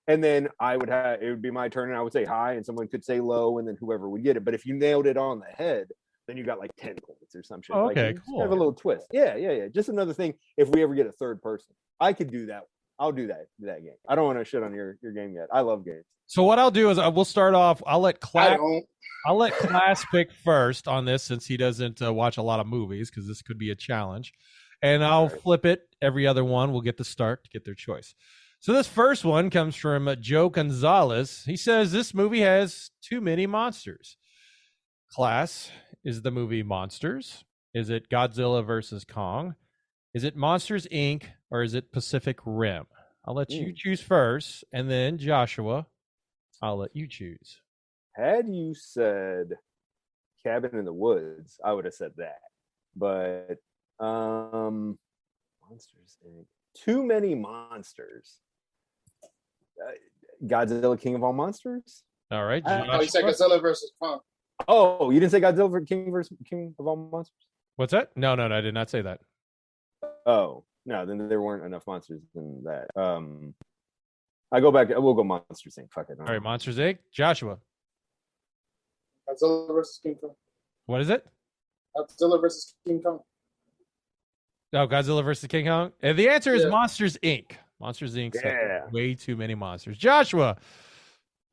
And then it would be my turn, and I would say high, and someone could say low, and then whoever would get it. But if you nailed it on the head, then you got like 10 points or some shit. Oh, okay, like, cool. Have a little twist. Yeah. Just another thing. If we ever get a third person, I could do that. I'll do that game. I don't want to shit on your game yet. I love games. So what I'll do is we'll start off. I'll let Class pick first on this, since he doesn't watch a lot of movies, because this could be a challenge. And I'll flip it. Every other one will get the start to get their choice. So this first one comes from Joe Gonzalez. He says this movie has too many monsters. Class, is the movie Monsters? Is it Godzilla versus Kong? Is it Monsters, Inc., or is it Pacific Rim? I'll let you choose first, and then Joshua, I'll let you choose. Had you said Cabin in the Woods, I would have said that. But Monsters, Inc. Too many monsters. Godzilla, King of All Monsters? All right. You said Godzilla versus Kong. Oh, you didn't say Godzilla King of All Monsters? What's that? No, I did not say that. Oh, no, then there weren't enough monsters in that. I go back. We'll go Monsters Inc. Fuck it. All right, Monsters Inc. Joshua. Godzilla versus King Kong. What is it? Godzilla versus King Kong. Oh, Godzilla versus King Kong? And the answer is Yeah. Monsters Inc. Monsters Inc. Yeah. Way too many monsters. Joshua,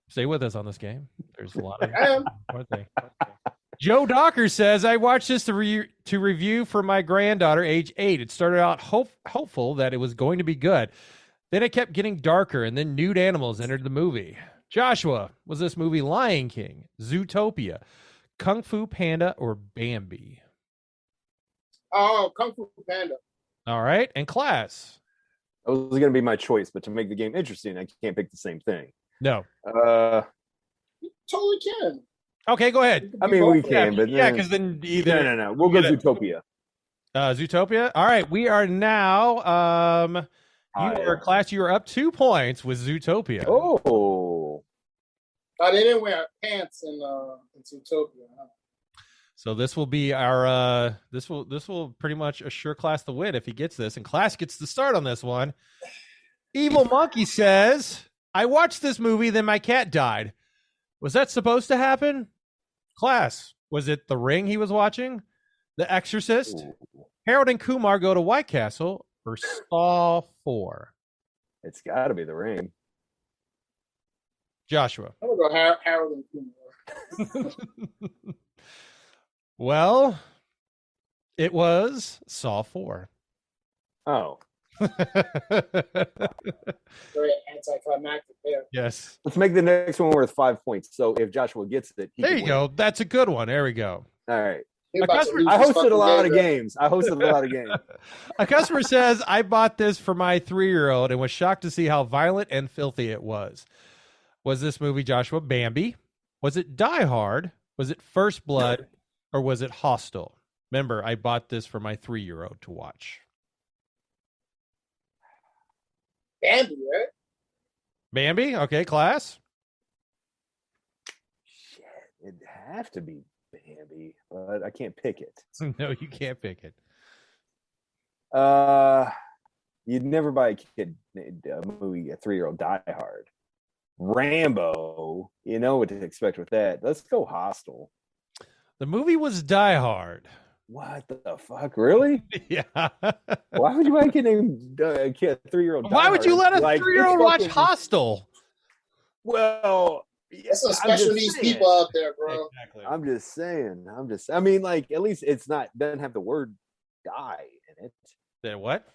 stay with us on this game. There's a lot of one thing. Joe Docker says, I watched this to review for my granddaughter, age 8. It started out hopeful that it was going to be good. Then it kept getting darker, and then nude animals entered the movie. Joshua, was this movie Lion King, Zootopia, Kung Fu Panda or Bambi? Oh, Kung Fu Panda. All right. And class. That was going to be my choice, but to make the game interesting, I can't pick the same thing. No. You totally can. Okay, go ahead. I mean, we can, but yeah, because then either no. We'll go Zootopia. Zootopia. All right, we are now. Class. You are up 2 points with Zootopia. Oh, they didn't wear pants in Zootopia. Huh? So this will be our. This will pretty much assure Class the win if he gets this, and Class gets the start on this one. Evil Monkey says, "I watched this movie, then my cat died. Was that supposed to happen?" Class, was it The Ring he was watching? The Exorcist? Ooh. Harold and Kumar Go to White Castle? Or Saw 4? It's got to be The Ring. Joshua. I'm going to go Harold and Kumar. Well, it was Saw 4. Oh. Very anticlimactic there. Yes. Let's make the next one worth 5 points. So if Joshua gets it, there you go. That's a good one. There we go. All right. I hosted a lot of games. A customer says, I bought this for my 3-year-old and was shocked to see how violent and filthy it was. Was this movie, Joshua, Bambi? Was it Die Hard? Was it First Blood? Or was it Hostel? Remember, I bought this for my 3-year-old to watch. Bambi, right? Bambi? Okay, Class? Shit, it'd have to be Bambi, but I can't pick it. No, you can't pick it. You'd never buy a kid a movie, a 3-year-old Die Hard. Rambo, you know what to expect with that. Let's go Hostel. The movie was Die Hard. What the fuck? Really? Yeah. Why would you make a 3-year-old? Why would you let a 3-year-old watch Hostel? Well, there's some special needs people out there, bro. Exactly. I'm just saying. I mean, like, at least it's not doesn't have the word die in it. Then what?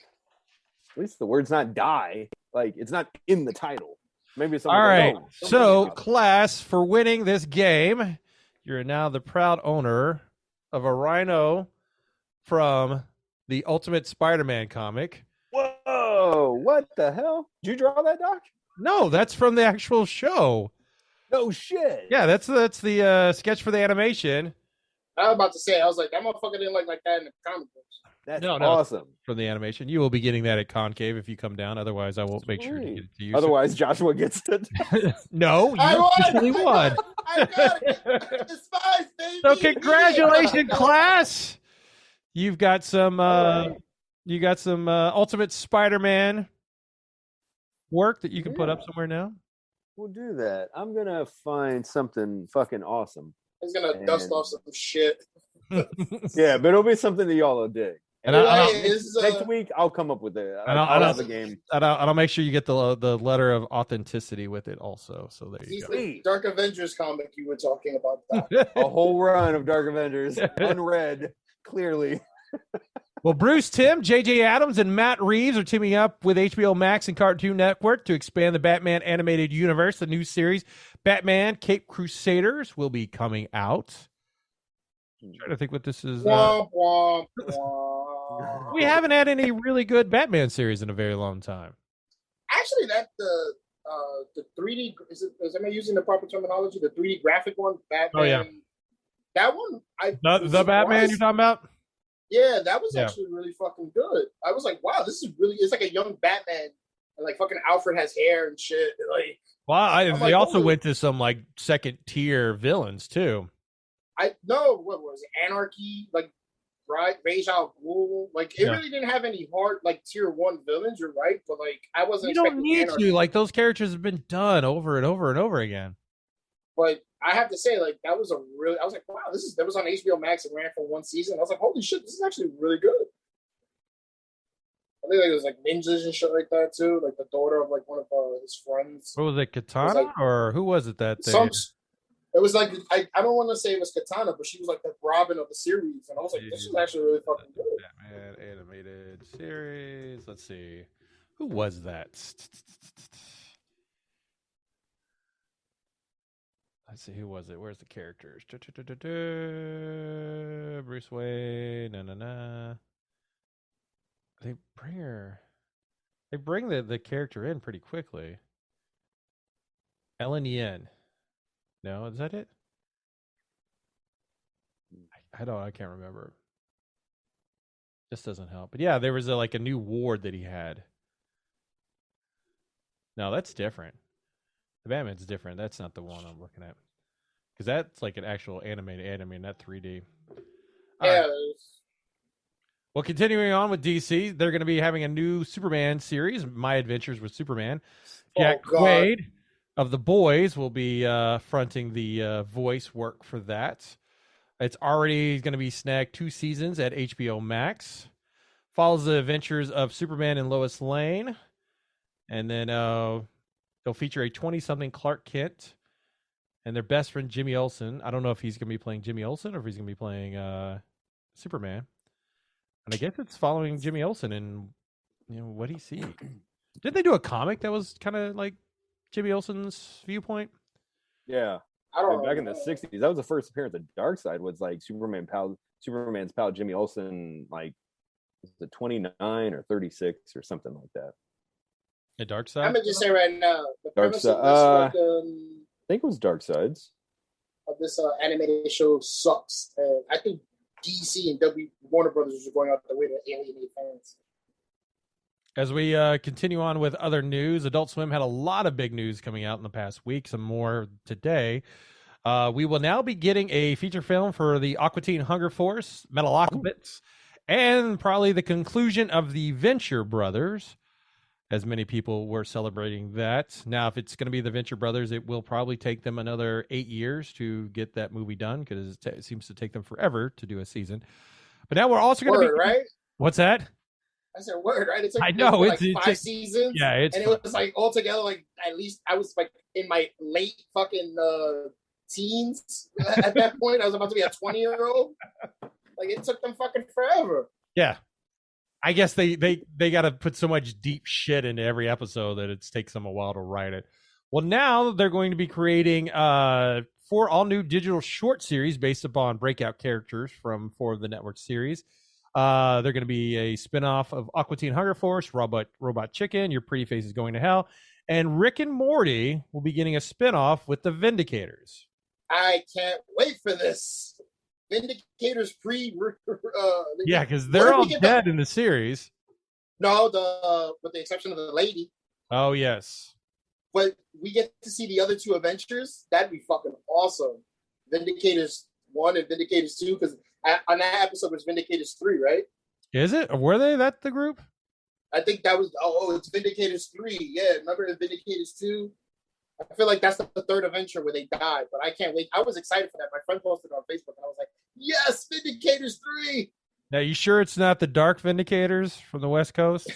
At least the word's not die. Like, it's not in the title. Maybe it's all right. So, Class, for winning this game, you're now the proud owner of a rhino from the Ultimate Spider-Man comic. Whoa! What the hell? Did you draw that, Doc? No, that's from the actual show. No shit. Yeah, that's the sketch for the animation. I was about to say, I was like, that motherfucker didn't like that in the comic books. That's no, awesome. From the animation. You will be getting that at Concave if you come down. Otherwise, I won't make sure to get it to you. Otherwise, Joshua gets it. No, you officially won. I got it. Despise, baby. So congratulations, Class. You've got some Ultimate Spider-Man work that you can put up somewhere now. We'll do that. I'm gonna find something fucking awesome. He's gonna dust off some shit. Yeah, but it'll be something that y'all will dig. And next week, I'll come up with it. I'll have a game. And I'll make sure you get the letter of authenticity with it also. So there you go. The Dark Avengers comic you were talking about. That. A whole run of Dark Avengers, unread, clearly. Well, Bruce Timm, J.J. Abrams, and Matt Reeves are teaming up with HBOmax and Cartoon Network to expand the Batman animated universe. The new series, Batman Caped Crusaders, will be coming out. I'm trying to think what this is. Womp, womp, womp. We haven't had any really good Batman series in a very long time. Actually, the 3D is am I using the proper terminology? The 3D graphic one, Batman. Oh yeah, that one. The Batman you're talking about? Yeah, that was actually really fucking good. I was like, wow, this is really. It's like a young Batman, and like fucking Alfred has hair and shit. Like, well, they also went to some like second tier villains too. I know what was it? Anarchy, like Ra's al Ghul. Like it really didn't have any hard like tier 1 villains. You're right, but like I wasn't. You don't need to. Like those characters have been done over and over and over again. But I have to say, like that was a really. I was like, wow, that was on HBOmax and ran for 1 season. I was like, holy shit, this is actually really good. I think like, it was like ninjas and shit like that too. Like the daughter of like one of his friends. What was it, Katana or who was it that? It was like I don't want to say it was Katana, but she was like the Robin of the series, and I was like, this is actually really fucking good. Batman animated series. Let's see, who was that? let's see, who was it? Where's the characters? Bruce Wayne. They bring the character in pretty quickly. Ellen Yen. No, is that it? I can't remember. This doesn't help. But yeah, there was a new ward that he had. No, that's different. The Batman's different. That's not the one I'm looking at. Because that's like an actual animated anime, not 3D. All Yeah. right. Well, continuing on with DC, they're going to be having a new Superman series, My Adventures with Superman. Jack Quaid of The Boys will be fronting the voice work for that. It's already going to be snagged 2 seasons at HBOmax. Follows the adventures of Superman and Lois Lane. And then they'll feature a 20-something Clark Kent and their best friend Jimmy Olsen. I don't know if he's going to be playing Jimmy Olsen or if he's going to be playing Superman. And I guess it's following Jimmy Olsen and what he sees. Didn't they do a comic that was kind of like Jimmy Olsen's viewpoint? Yeah. Back in the 60s, that was the first appearance of Darkseid, was like Superman's pal Jimmy Olsen, like was it 29 or 36 or something like that. A Darkseid? I'm gonna just say right now, the premise Darkseid, of this I think it was Darkseid's. Of this animated show sucks, and I think DC and Warner Brothers are going out the way to alienate fans. As we continue on with other news, Adult Swim had a lot of big news coming out in the past week, some more today. We will now be getting a feature film for the Aqua Teen Hunger Force, Metalocalypse, and probably the conclusion of the Venture Brothers, as many people were celebrating that. Now, if it's going to be the Venture Brothers, it will probably take them another 8 years to get that movie done, because it seems to take them forever to do a season. But now we're also going to be... Right? What's that? I said word, right? It's like, I know it's 5 seasons. Yeah, and it was like altogether, like at least I was like in my late fucking teens at that point. I was about to be a 20-year-old. Like it took them fucking forever. Yeah, I guess they got to put so much deep shit into every episode that it takes them a while to write it. Well, now they're going to be creating 4 all new digital short series based upon breakout characters from 4 of the network series. They're going to be a spinoff of Aqua Teen Hunger Force, Robot Chicken, Your Pretty Face is Going to Hell, and Rick and Morty will be getting a spinoff with the Vindicators. I can't wait for this. Vindicators yeah, because they're all dead in the series. No, with the exception of the lady. Oh yes, but we get to see the other 2 Avengers. That'd be fucking awesome. Vindicators 1 and Vindicators 2, because on that episode was Vindicators 3, right? Is it? Or were they that the group? I think that was. It's Vindicators 3. Yeah, remember the Vindicators 2? I feel like that's the 3rd adventure where they died, but I can't wait. I was excited for that. My friend posted it on Facebook, and I was like, "Yes, Vindicators 3." Now, you sure it's not the Dark Vindicators from the West Coast?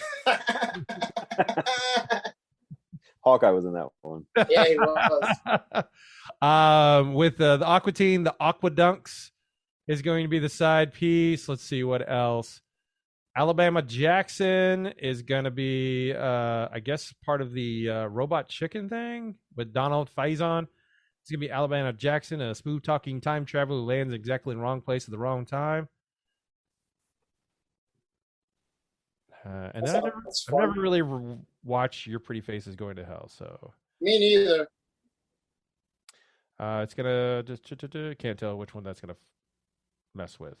Hawkeye was in that one. Yeah, he was. With the Aqua Teen, the Aquadunks is going to be the side piece. Let's see what else. Alabama Jackson is going to be, I guess, part of the Robot Chicken thing with Donald Faison. It's going to be Alabama Jackson, a smooth-talking time traveler who lands exactly in the wrong place at the wrong time. And then I've never really watched Your Pretty Face is Going to Hell. So me neither. It's going to, can't tell which one that's going to mess with.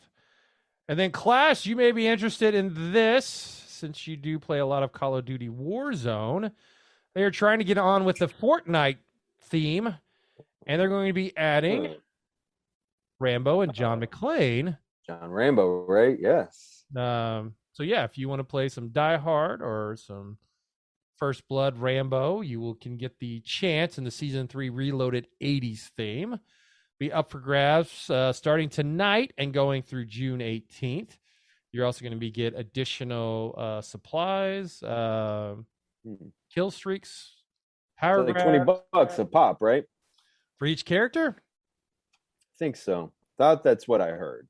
And then Clash, you may be interested in this since you do play a lot of Call of Duty Warzone. They are trying to get on with the Fortnite theme, and they're going to be adding Rambo and John McClane. John Rambo, right? Yes. So yeah, if you want to play some Die Hard or some First Blood Rambo, you can get the chance in the Season 3 Reloaded 80s theme. Be up for grabs starting tonight and going through June 18th. You're also going to get additional supplies, kill streaks, power so like $20 a pop, right? For each character? I think so. Thought that's what I heard.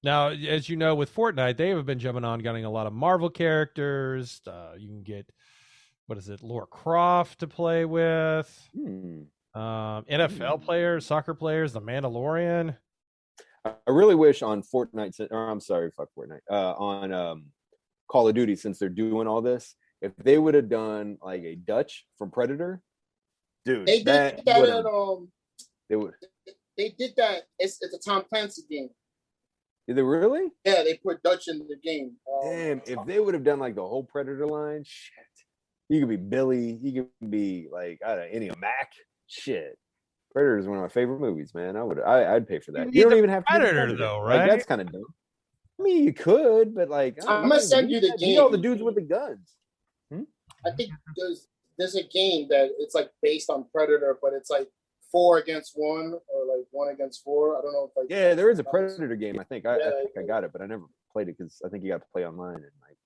Now, as you know, with Fortnite, they have been jumping on getting a lot of Marvel characters. You can get, Lara Croft to play with. NFL players, soccer players, The Mandalorian. I really wish on Fortnite, or I'm sorry, fuck Fortnite, on Call of Duty, since they're doing all this, if they would have done like a Dutch from Predator, dude, They did that they would. They did that. It's a Tom Clancy game. Did they really? Yeah, they put Dutch in the game. Damn, if they would have done like the whole Predator line, shit. You could be Billy. You could be like, I don't know, any Mac. Shit. Predator is one of my favorite movies, man. I'd pay for that. You don't even have to Predator though, right? Like, that's kind of dumb. I mean, you could, but like, I'm gonna send you the game. You know the dudes with the guns. I think there's a game that it's like based on Predator, but it's like 4 against 1 or like 1 against 4. I don't know if like yeah, there is a Predator game. I think I got it, but I never played it because I think you got to play online and like.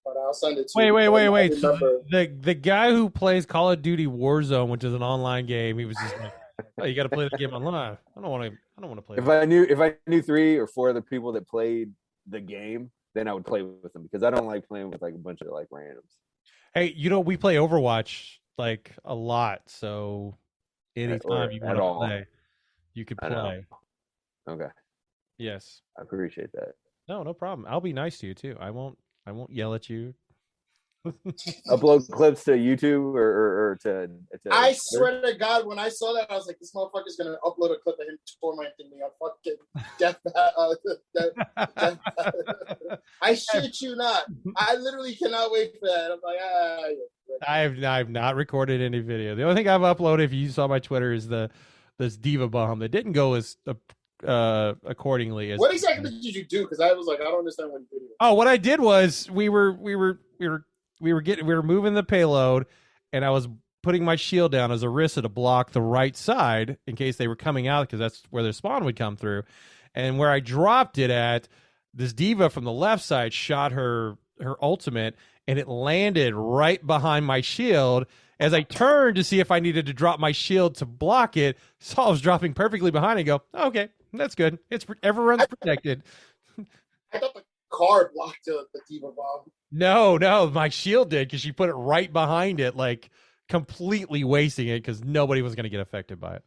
But I'll send it to you. Wait. So the guy who plays Call of Duty Warzone, which is an online game, he was just like, "Oh, you got to play the game online." I don't want to play. If I knew 3 or 4 other people that played the game, then I would play with them because I don't like playing with like a bunch of like randoms. Hey, we play Overwatch like a lot, so anytime you want to play, you can play. Okay. Yes. I appreciate that. No problem. I'll be nice to you too. I won't yell at you. Upload clips to YouTube or to I swear to God, when I saw that, I was like, this motherfucker's gonna upload a clip of him tormenting me on fucking death. I shit you not. I literally cannot wait for that. I'm like, I've not recorded any video. The only thing I've uploaded, if you saw my Twitter, is this diva bomb that didn't go as accordingly. What exactly did you do? Because I was like, I don't understand what you did. Oh, what I did was we were moving the payload, and I was putting my shield down as a Orisa to block the right side in case they were coming out, because that's where their spawn would come through. And where I dropped it at, this diva from the left side shot her ultimate, and it landed right behind my shield. As I turned to see if I needed to drop my shield to block it, saw I was dropping perfectly behind it, and go, okay, that's good. Everyone's protected. I thought the car blocked the diva bomb. No, my shield did, because she put it right behind it, like completely wasting it, because nobody was going to get affected by it.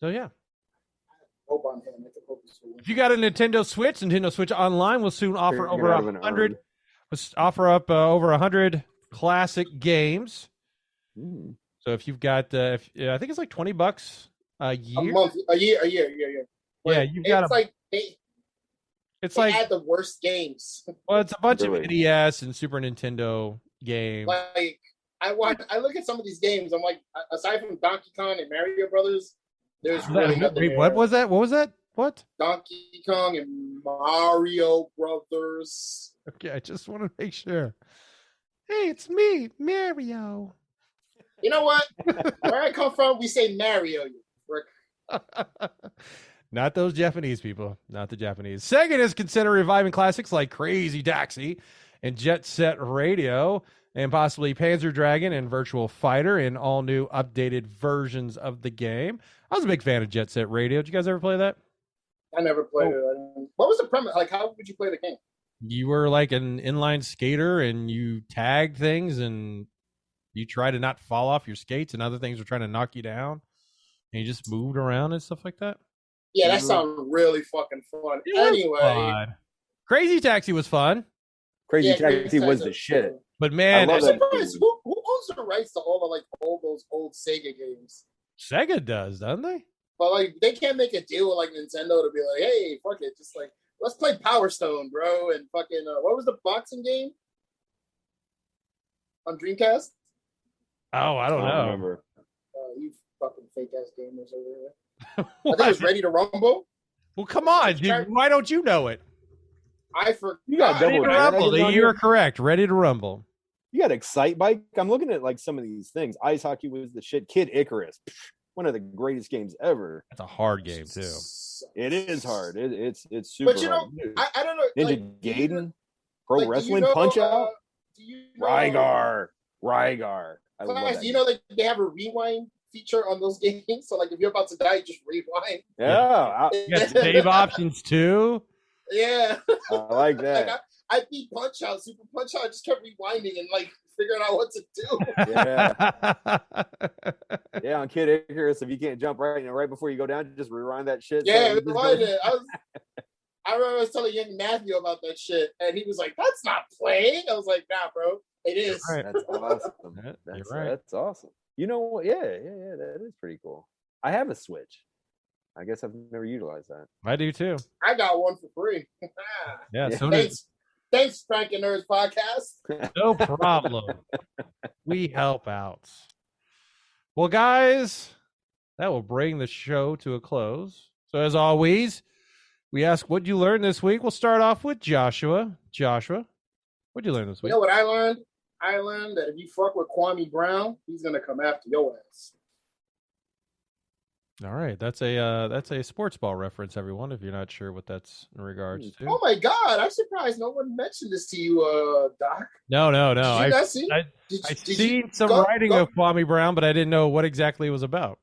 So yeah. Hope on him. If you got a Nintendo Switch Online will soon offer over 100. Let's offer up over 100 classic games. So if you've got, I think it's like $20 a year. A year. Yeah, you've got. It's like had the worst games. Well, it's a bunch of NES and Super Nintendo games. Like I look at some of these games. I'm like, aside from Donkey Kong and Mario Brothers, there's really nothing. Wait, what was that? What? Donkey Kong and Mario Brothers. Okay, I just want to make sure. Hey, it's me, Mario. You know what? Where I come from, we say Mario. You prick. Not those Japanese people. Not the Japanese. Sega is considering reviving classics like Crazy Taxi and Jet Set Radio, and possibly Panzer Dragoon and Virtual Fighter in all new updated versions of the game. I was a big fan of Jet Set Radio. Did you guys ever play that? I never played it. What was the premise? Like, how would you play the game? You were like an inline skater, and you tagged things, and you try to not fall off your skates, and other things were trying to knock you down, and you just moved around and stuff like that. Yeah, that sounds really fucking fun. Anyway, Crazy Taxi was fun. Crazy Taxi was the shit. But man, I'm surprised who owns the rights to all those old Sega games? Sega does, doesn't they? But like, they can't make a deal with like Nintendo to be like, hey, fuck it, just like let's play Power Stone, bro, and fucking what was the boxing game on Dreamcast? Oh, I don't know. Remember. You fucking fake ass gamers over there. I think it was Ready to Rumble. Well, come on, dude. Why don't you know it? I forgot. You got Ready to Rumble. You're correct. Ready to Rumble. You got Excite Bike. I'm looking at like some of these things. Ice hockey was the shit. Kid Icarus, one of the greatest games ever. That's a hard game too. It is hard. It's super. But you know, hard. I don't know. Ninja like, Gaiden, Pro Wrestling, Punch Out. Rygar. I love that. Do you know that they have a rewind feature on those games? So like, if you're about to die, just rewind. Yeah. You got save options too. Yeah. I like that. I beat Punch Out, Super Punch Out. I just kept rewinding and like figuring out what to do. Yeah, on Kid Icarus, if you can't jump right before you go down, just rewind that shit. Yeah, rewind it. I remember I was telling young Matthew about that shit, and he was like, "That's not playing." I was like, "Nah, bro, it is." Right. That's awesome. That's awesome. You know what? Yeah, that is pretty cool. I have a Switch. I guess I've never utilized that. I do too. I got one for free. Yeah. So did Thanks, Frank and Nerds Podcast. No problem. We help out. Well, guys, that will bring the show to a close. So, as always, we ask, what'd you learn this week? We'll start off with Joshua. Joshua, what'd you learn this week? You know what I learned? I learned that if you fuck with Kwame Brown, he's gonna come after your ass. All right, that's a sports ball reference, everyone. If you're not sure what that's in regards to. Oh my God! I'm surprised no one mentioned this to you, Doc. No. Did you not see? I seen some writing of Kwame Brown, but I didn't know what exactly it was about.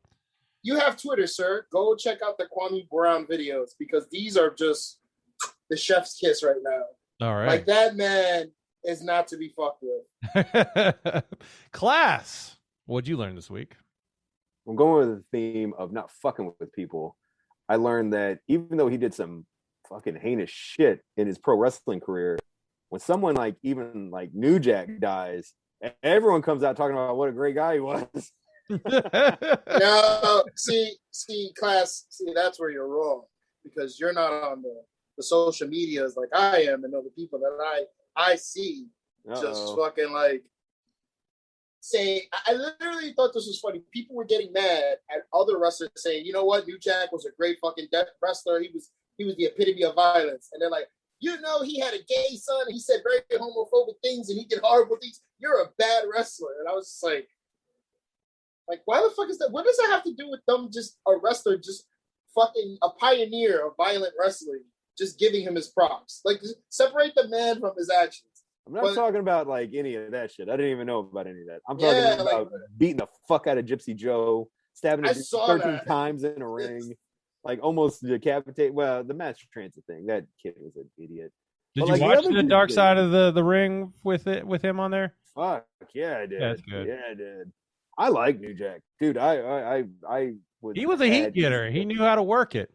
You have Twitter, sir. Go check out the Kwame Brown videos because these are just the chef's kiss right now. All right, like that man is not to be fucked with. Class, what'd you learn this week? I'm going with the theme of not fucking with people. I learned that even though he did some fucking heinous shit in his pro wrestling career, when someone like even like New Jack dies, everyone comes out talking about what a great guy he was. No, see, Class, that's where you're wrong because you're not on the social medias like I am, and know the people that I see just fucking like. I literally thought this was funny. People were getting mad at other wrestlers saying, "You know what? New Jack was a great fucking wrestler. He was the epitome of violence." And they're like, "You know, he had a gay son. And he said very homophobic things, and he did horrible things. You're a bad wrestler." And I was just like, why the fuck is that? What does that have to do with them? Just a wrestler, just fucking a pioneer of violent wrestling, just giving him his props. Like, separate the man from his actions. I'm not talking about like any of that shit. I didn't even know about any of that. I'm talking about beating the fuck out of Gypsy Joe, stabbing him 13 times in a ring, like almost decapitate. Well, the Master Transit thing. That kid was an idiot. Did you watch the Dark Side of the Ring with him on there? Fuck yeah, I did. That's good. Yeah, I did. I like New Jack, dude. I was. He was a heat getter. He knew how to work it.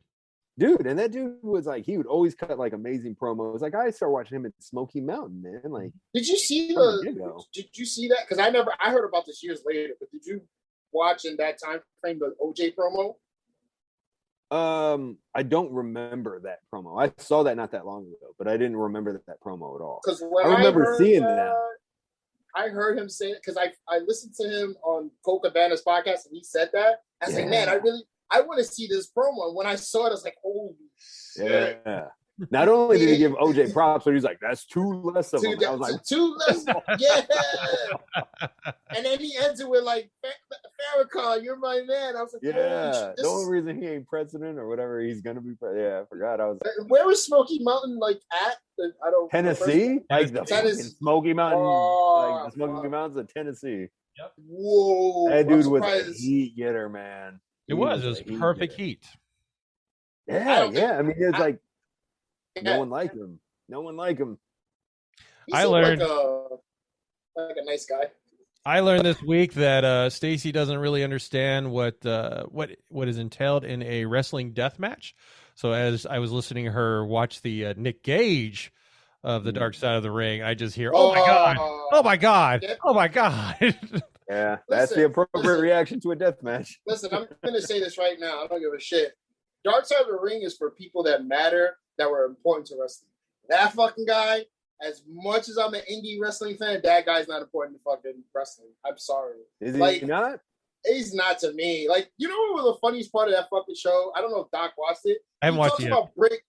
Dude, and that dude was like, he would always cut like amazing promos. Like I started watching him at Smoky Mountain, man. Like, did you see that? Because I heard about this years later, but did you watch in that time frame the OJ promo? I don't remember that promo. I saw that not that long ago, but I didn't remember that promo at all. Because I remember seeing that. I heard him say it because I listened to him on Cole Cabana's podcast and he said that. I was like, man, I want to see this promo. And when I saw it, I was like, holy shit. Yeah. Not only did he give OJ props, but he's like, that's two less of them. I was like, two less. Yeah. And then he ends it with like, Farrakhan, you're my man. I was like, yeah. The only reason he ain't president or whatever he's gonna be. Yeah, I forgot. Where was Smoky Mountain like at? I don't. Tennessee, like the fucking Smoky Mountain, like the Smoky Mountains of Tennessee. Yep. Whoa. That dude was a heat getter, man. It was perfect heat. Yeah. I mean, it's like no one like him. No one like him. I learned like a nice guy. I learned this week that Stacy doesn't really understand what is entailed in a wrestling death match. So as I was listening to her watch the Nick Gage of the Dark Side of the Ring, I just hear, "Oh my god! Oh my god! Oh my god!" Yeah, that's the appropriate reaction to a death match. Listen, I'm going to say this right now. I don't give a shit. Dark Side of the Ring is for people that matter, that were important to wrestling. That fucking guy, as much as I'm an indie wrestling fan, that guy's not important to fucking wrestling. I'm sorry. Is he not? He's not to me. Like, you know what was the funniest part of that fucking show? I don't know if Doc watched it. I haven't watched it yet.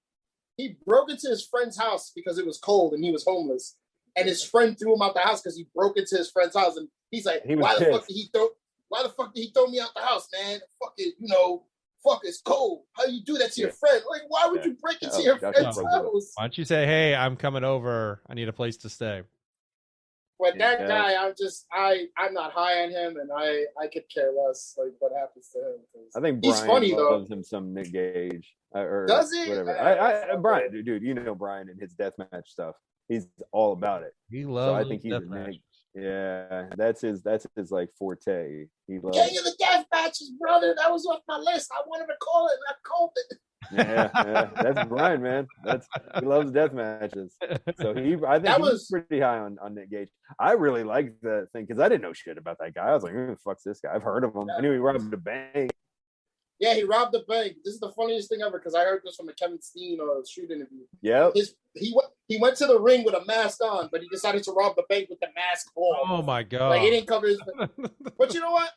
He broke into his friend's house because it was cold and he was homeless. And his friend threw him out the house because he broke into his friend's house. And he's like, why the fuck did he throw me out the house, man? Fuck it, fuck, it's cold. How you do that to your friend? Like, why would you break into your friend's house? Why don't you say, hey, I'm coming over. I need a place to stay. But that guy, I'm not high on him, and I could care less like what happens to him. I think he's Brian funny loves though. him some Nick Gage. Or does he? Whatever. Brian, dude, you know Brian and his deathmatch stuff. He's all about it. He loves. So I think he's a Nick. Yeah, that's his like forte. He loves. King of the Death Matches, brother. That was off my list. I wanted to call it, and I called it. Yeah, that's Brian, man. He loves death matches. So I think he was pretty high on Nick Gage. I really liked the thing because I didn't know shit about that guy. I was like, who the fuck's this guy? I've heard of him. I knew he robbed a bank. Yeah, he robbed the bank. This is the funniest thing ever because I heard this from a Kevin Steen shoot interview. Yeah. He went to the ring with a mask on, but he decided to rob the bank with the mask on. Oh my god! Like he didn't cover his. But you know what?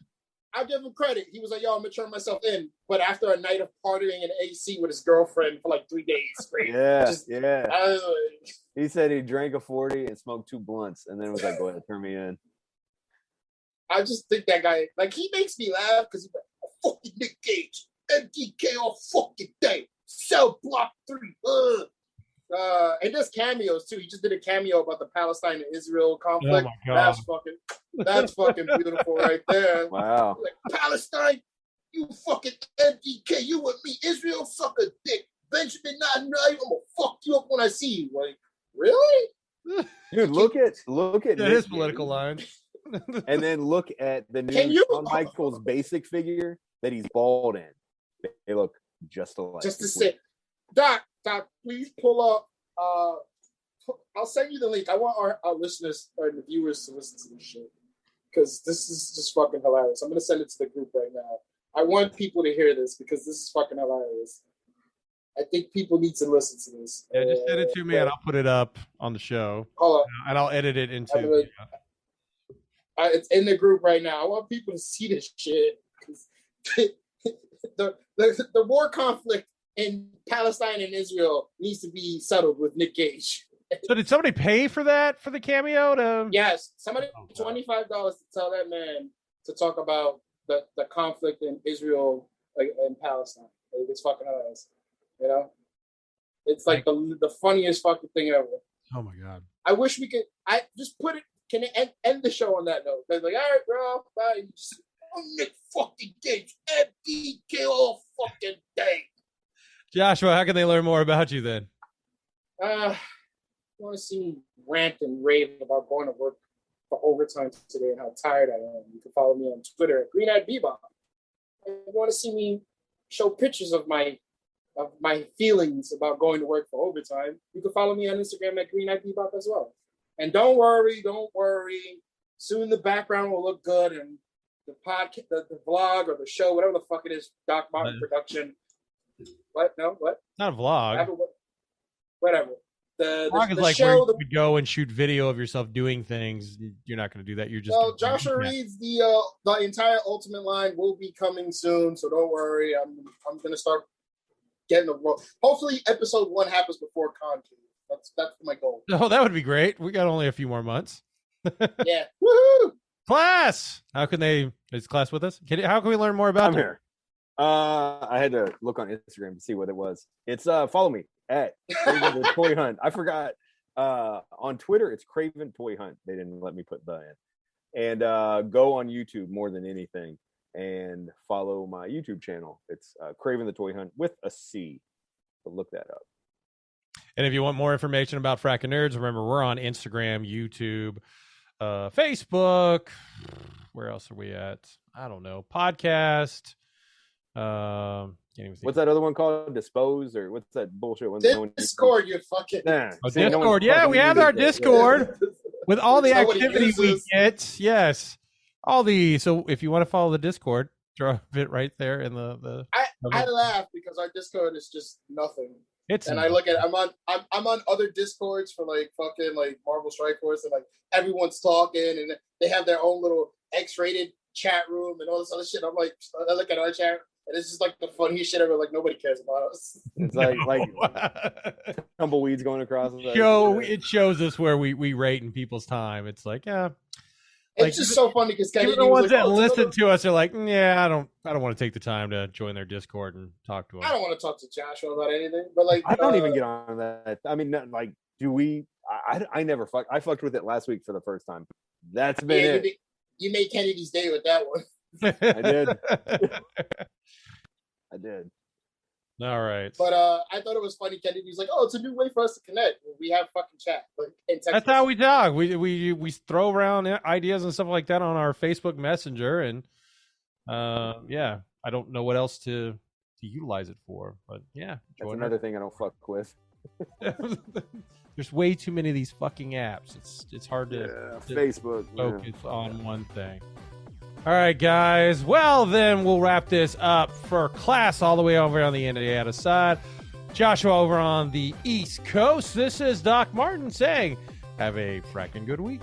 I'll give him credit. He was like, "Yo, I'm gonna turn myself in." But after a night of partying in AC with his girlfriend for like 3 days straight, yeah. He said he drank a 40 and smoked 2 blunts, and then was like, "Go ahead, turn me in." I just think that guy, like, he makes me laugh because he's like, "Fucking Nick Gage, MDK all fucking day, Cell Block 3." And does cameos too. He just did a cameo about the Palestine and Israel conflict. Oh my God. That's fucking beautiful right there. Wow. Like, Palestine, you fucking MDK, you with me. Israel, suck a dick. Benjamin Netanyahu, I'm gonna fuck you up when I see you. Like, really? Dude, look at his political lines. And then look at the new Shawn Michaels basic figure that he's bald in. They look just alike. Just to say, Doc, please pull up. I'll send you the link. I want our listeners or the viewers to listen to this shit because this is just fucking hilarious. I'm gonna send it to the group right now. I want people to hear this because this is fucking hilarious. I think people need to listen to this. Yeah, just send it to me and I'll put it up on the show. Hold on. And I'll edit it into. It's in the group right now. I want people to see this shit because the war conflict in Palestine and Israel needs to be settled with Nick Gage. So did somebody pay for that for the cameo? Yes, somebody $25 to tell that man to talk about the conflict in Israel and Palestine. Like, it's fucking hilarious. You know, it's like the funniest fucking thing ever. Oh my god! I wish we could. I just put it. Can it end the show on that note? They're like, all right, bro, bye. Nick fucking Gage, MDK all fucking day. Joshua, how can they learn more about you then? You want to see me rant and rave about going to work for overtime today and how tired I am? You can follow me on Twitter at Green-Eyed Bebop. If you want to see me show pictures of my feelings about going to work for overtime, you can follow me on Instagram at Green-Eyed Bebop as well. And don't worry. Soon the background will look good, and the podcast, the vlog or the show, whatever the fuck it is, Doc Martin production. What? No, what? Not a vlog. Whatever. The vlog is like show, where you go and shoot video of yourself doing things. You're not going to do that. You're just. Well, Joshua Reed's the entire Ultimate line will be coming soon, so don't worry. I'm going to start getting the. Hopefully, episode 1 happens before Con. That's my goal. Oh, that would be great. We got only a few more months. Yeah. Woohoo! Class. How can they? Is Class with us? How can we learn more about? I'm here. I had to look on Instagram to see what it was. It's follow me at Craven the Toy Hunt. I forgot. On Twitter, it's Craven Toy Hunt. They didn't let me put the in. And go on YouTube more than anything and follow my YouTube channel. It's Craven the Toy Hunt with a C. So look that up. And if you want more information about Frackin' Nerds, remember we're on Instagram, YouTube, Facebook. Where else are we at? I don't know. Podcast. What's that other one called? Dispose or what's that bullshit one? Discord, you fucking. Discord. Yeah, we have our Discord with all the activity we get. Yes, So if you want to follow the Discord, throw it right there in the. I laugh because our Discord is just nothing. I look at I'm on other Discords for like fucking like Marvel Strike Force, and like everyone's talking and they have their own little X-rated chat room and all this other shit. I'm like, I look at our chat and it's just like the funniest shit ever. Like nobody cares about us. It's like tumbleweeds going across. It shows us where we rate in people's time. It's like, yeah. It's just so funny because even the ones that listen to us are like, yeah, I don't want to take the time to join their Discord and talk to them. I don't want to talk to Joshua about anything, but like I don't even get on that. I mean, like, do we? I never fucked. I fucked with it last week for the first time. That's been it. You made Kennedy's day with that one. I did. I did. All right. But I thought it was funny. Kennedy's like, "Oh, it's a new way for us to connect. We have fucking chat." Like, in text That's how we talk. We throw around ideas and stuff like that on our Facebook Messenger, and yeah, I don't know what else to utilize it for, but yeah, That's another thing I don't fuck with. There's way too many of these fucking apps. It's hard to Facebook focus on one thing. All right, guys. Well, then we'll wrap this up for class all the way over on the Indiana side. Joshua over on the East Coast. This is Doc Martin saying, have a fracking good week.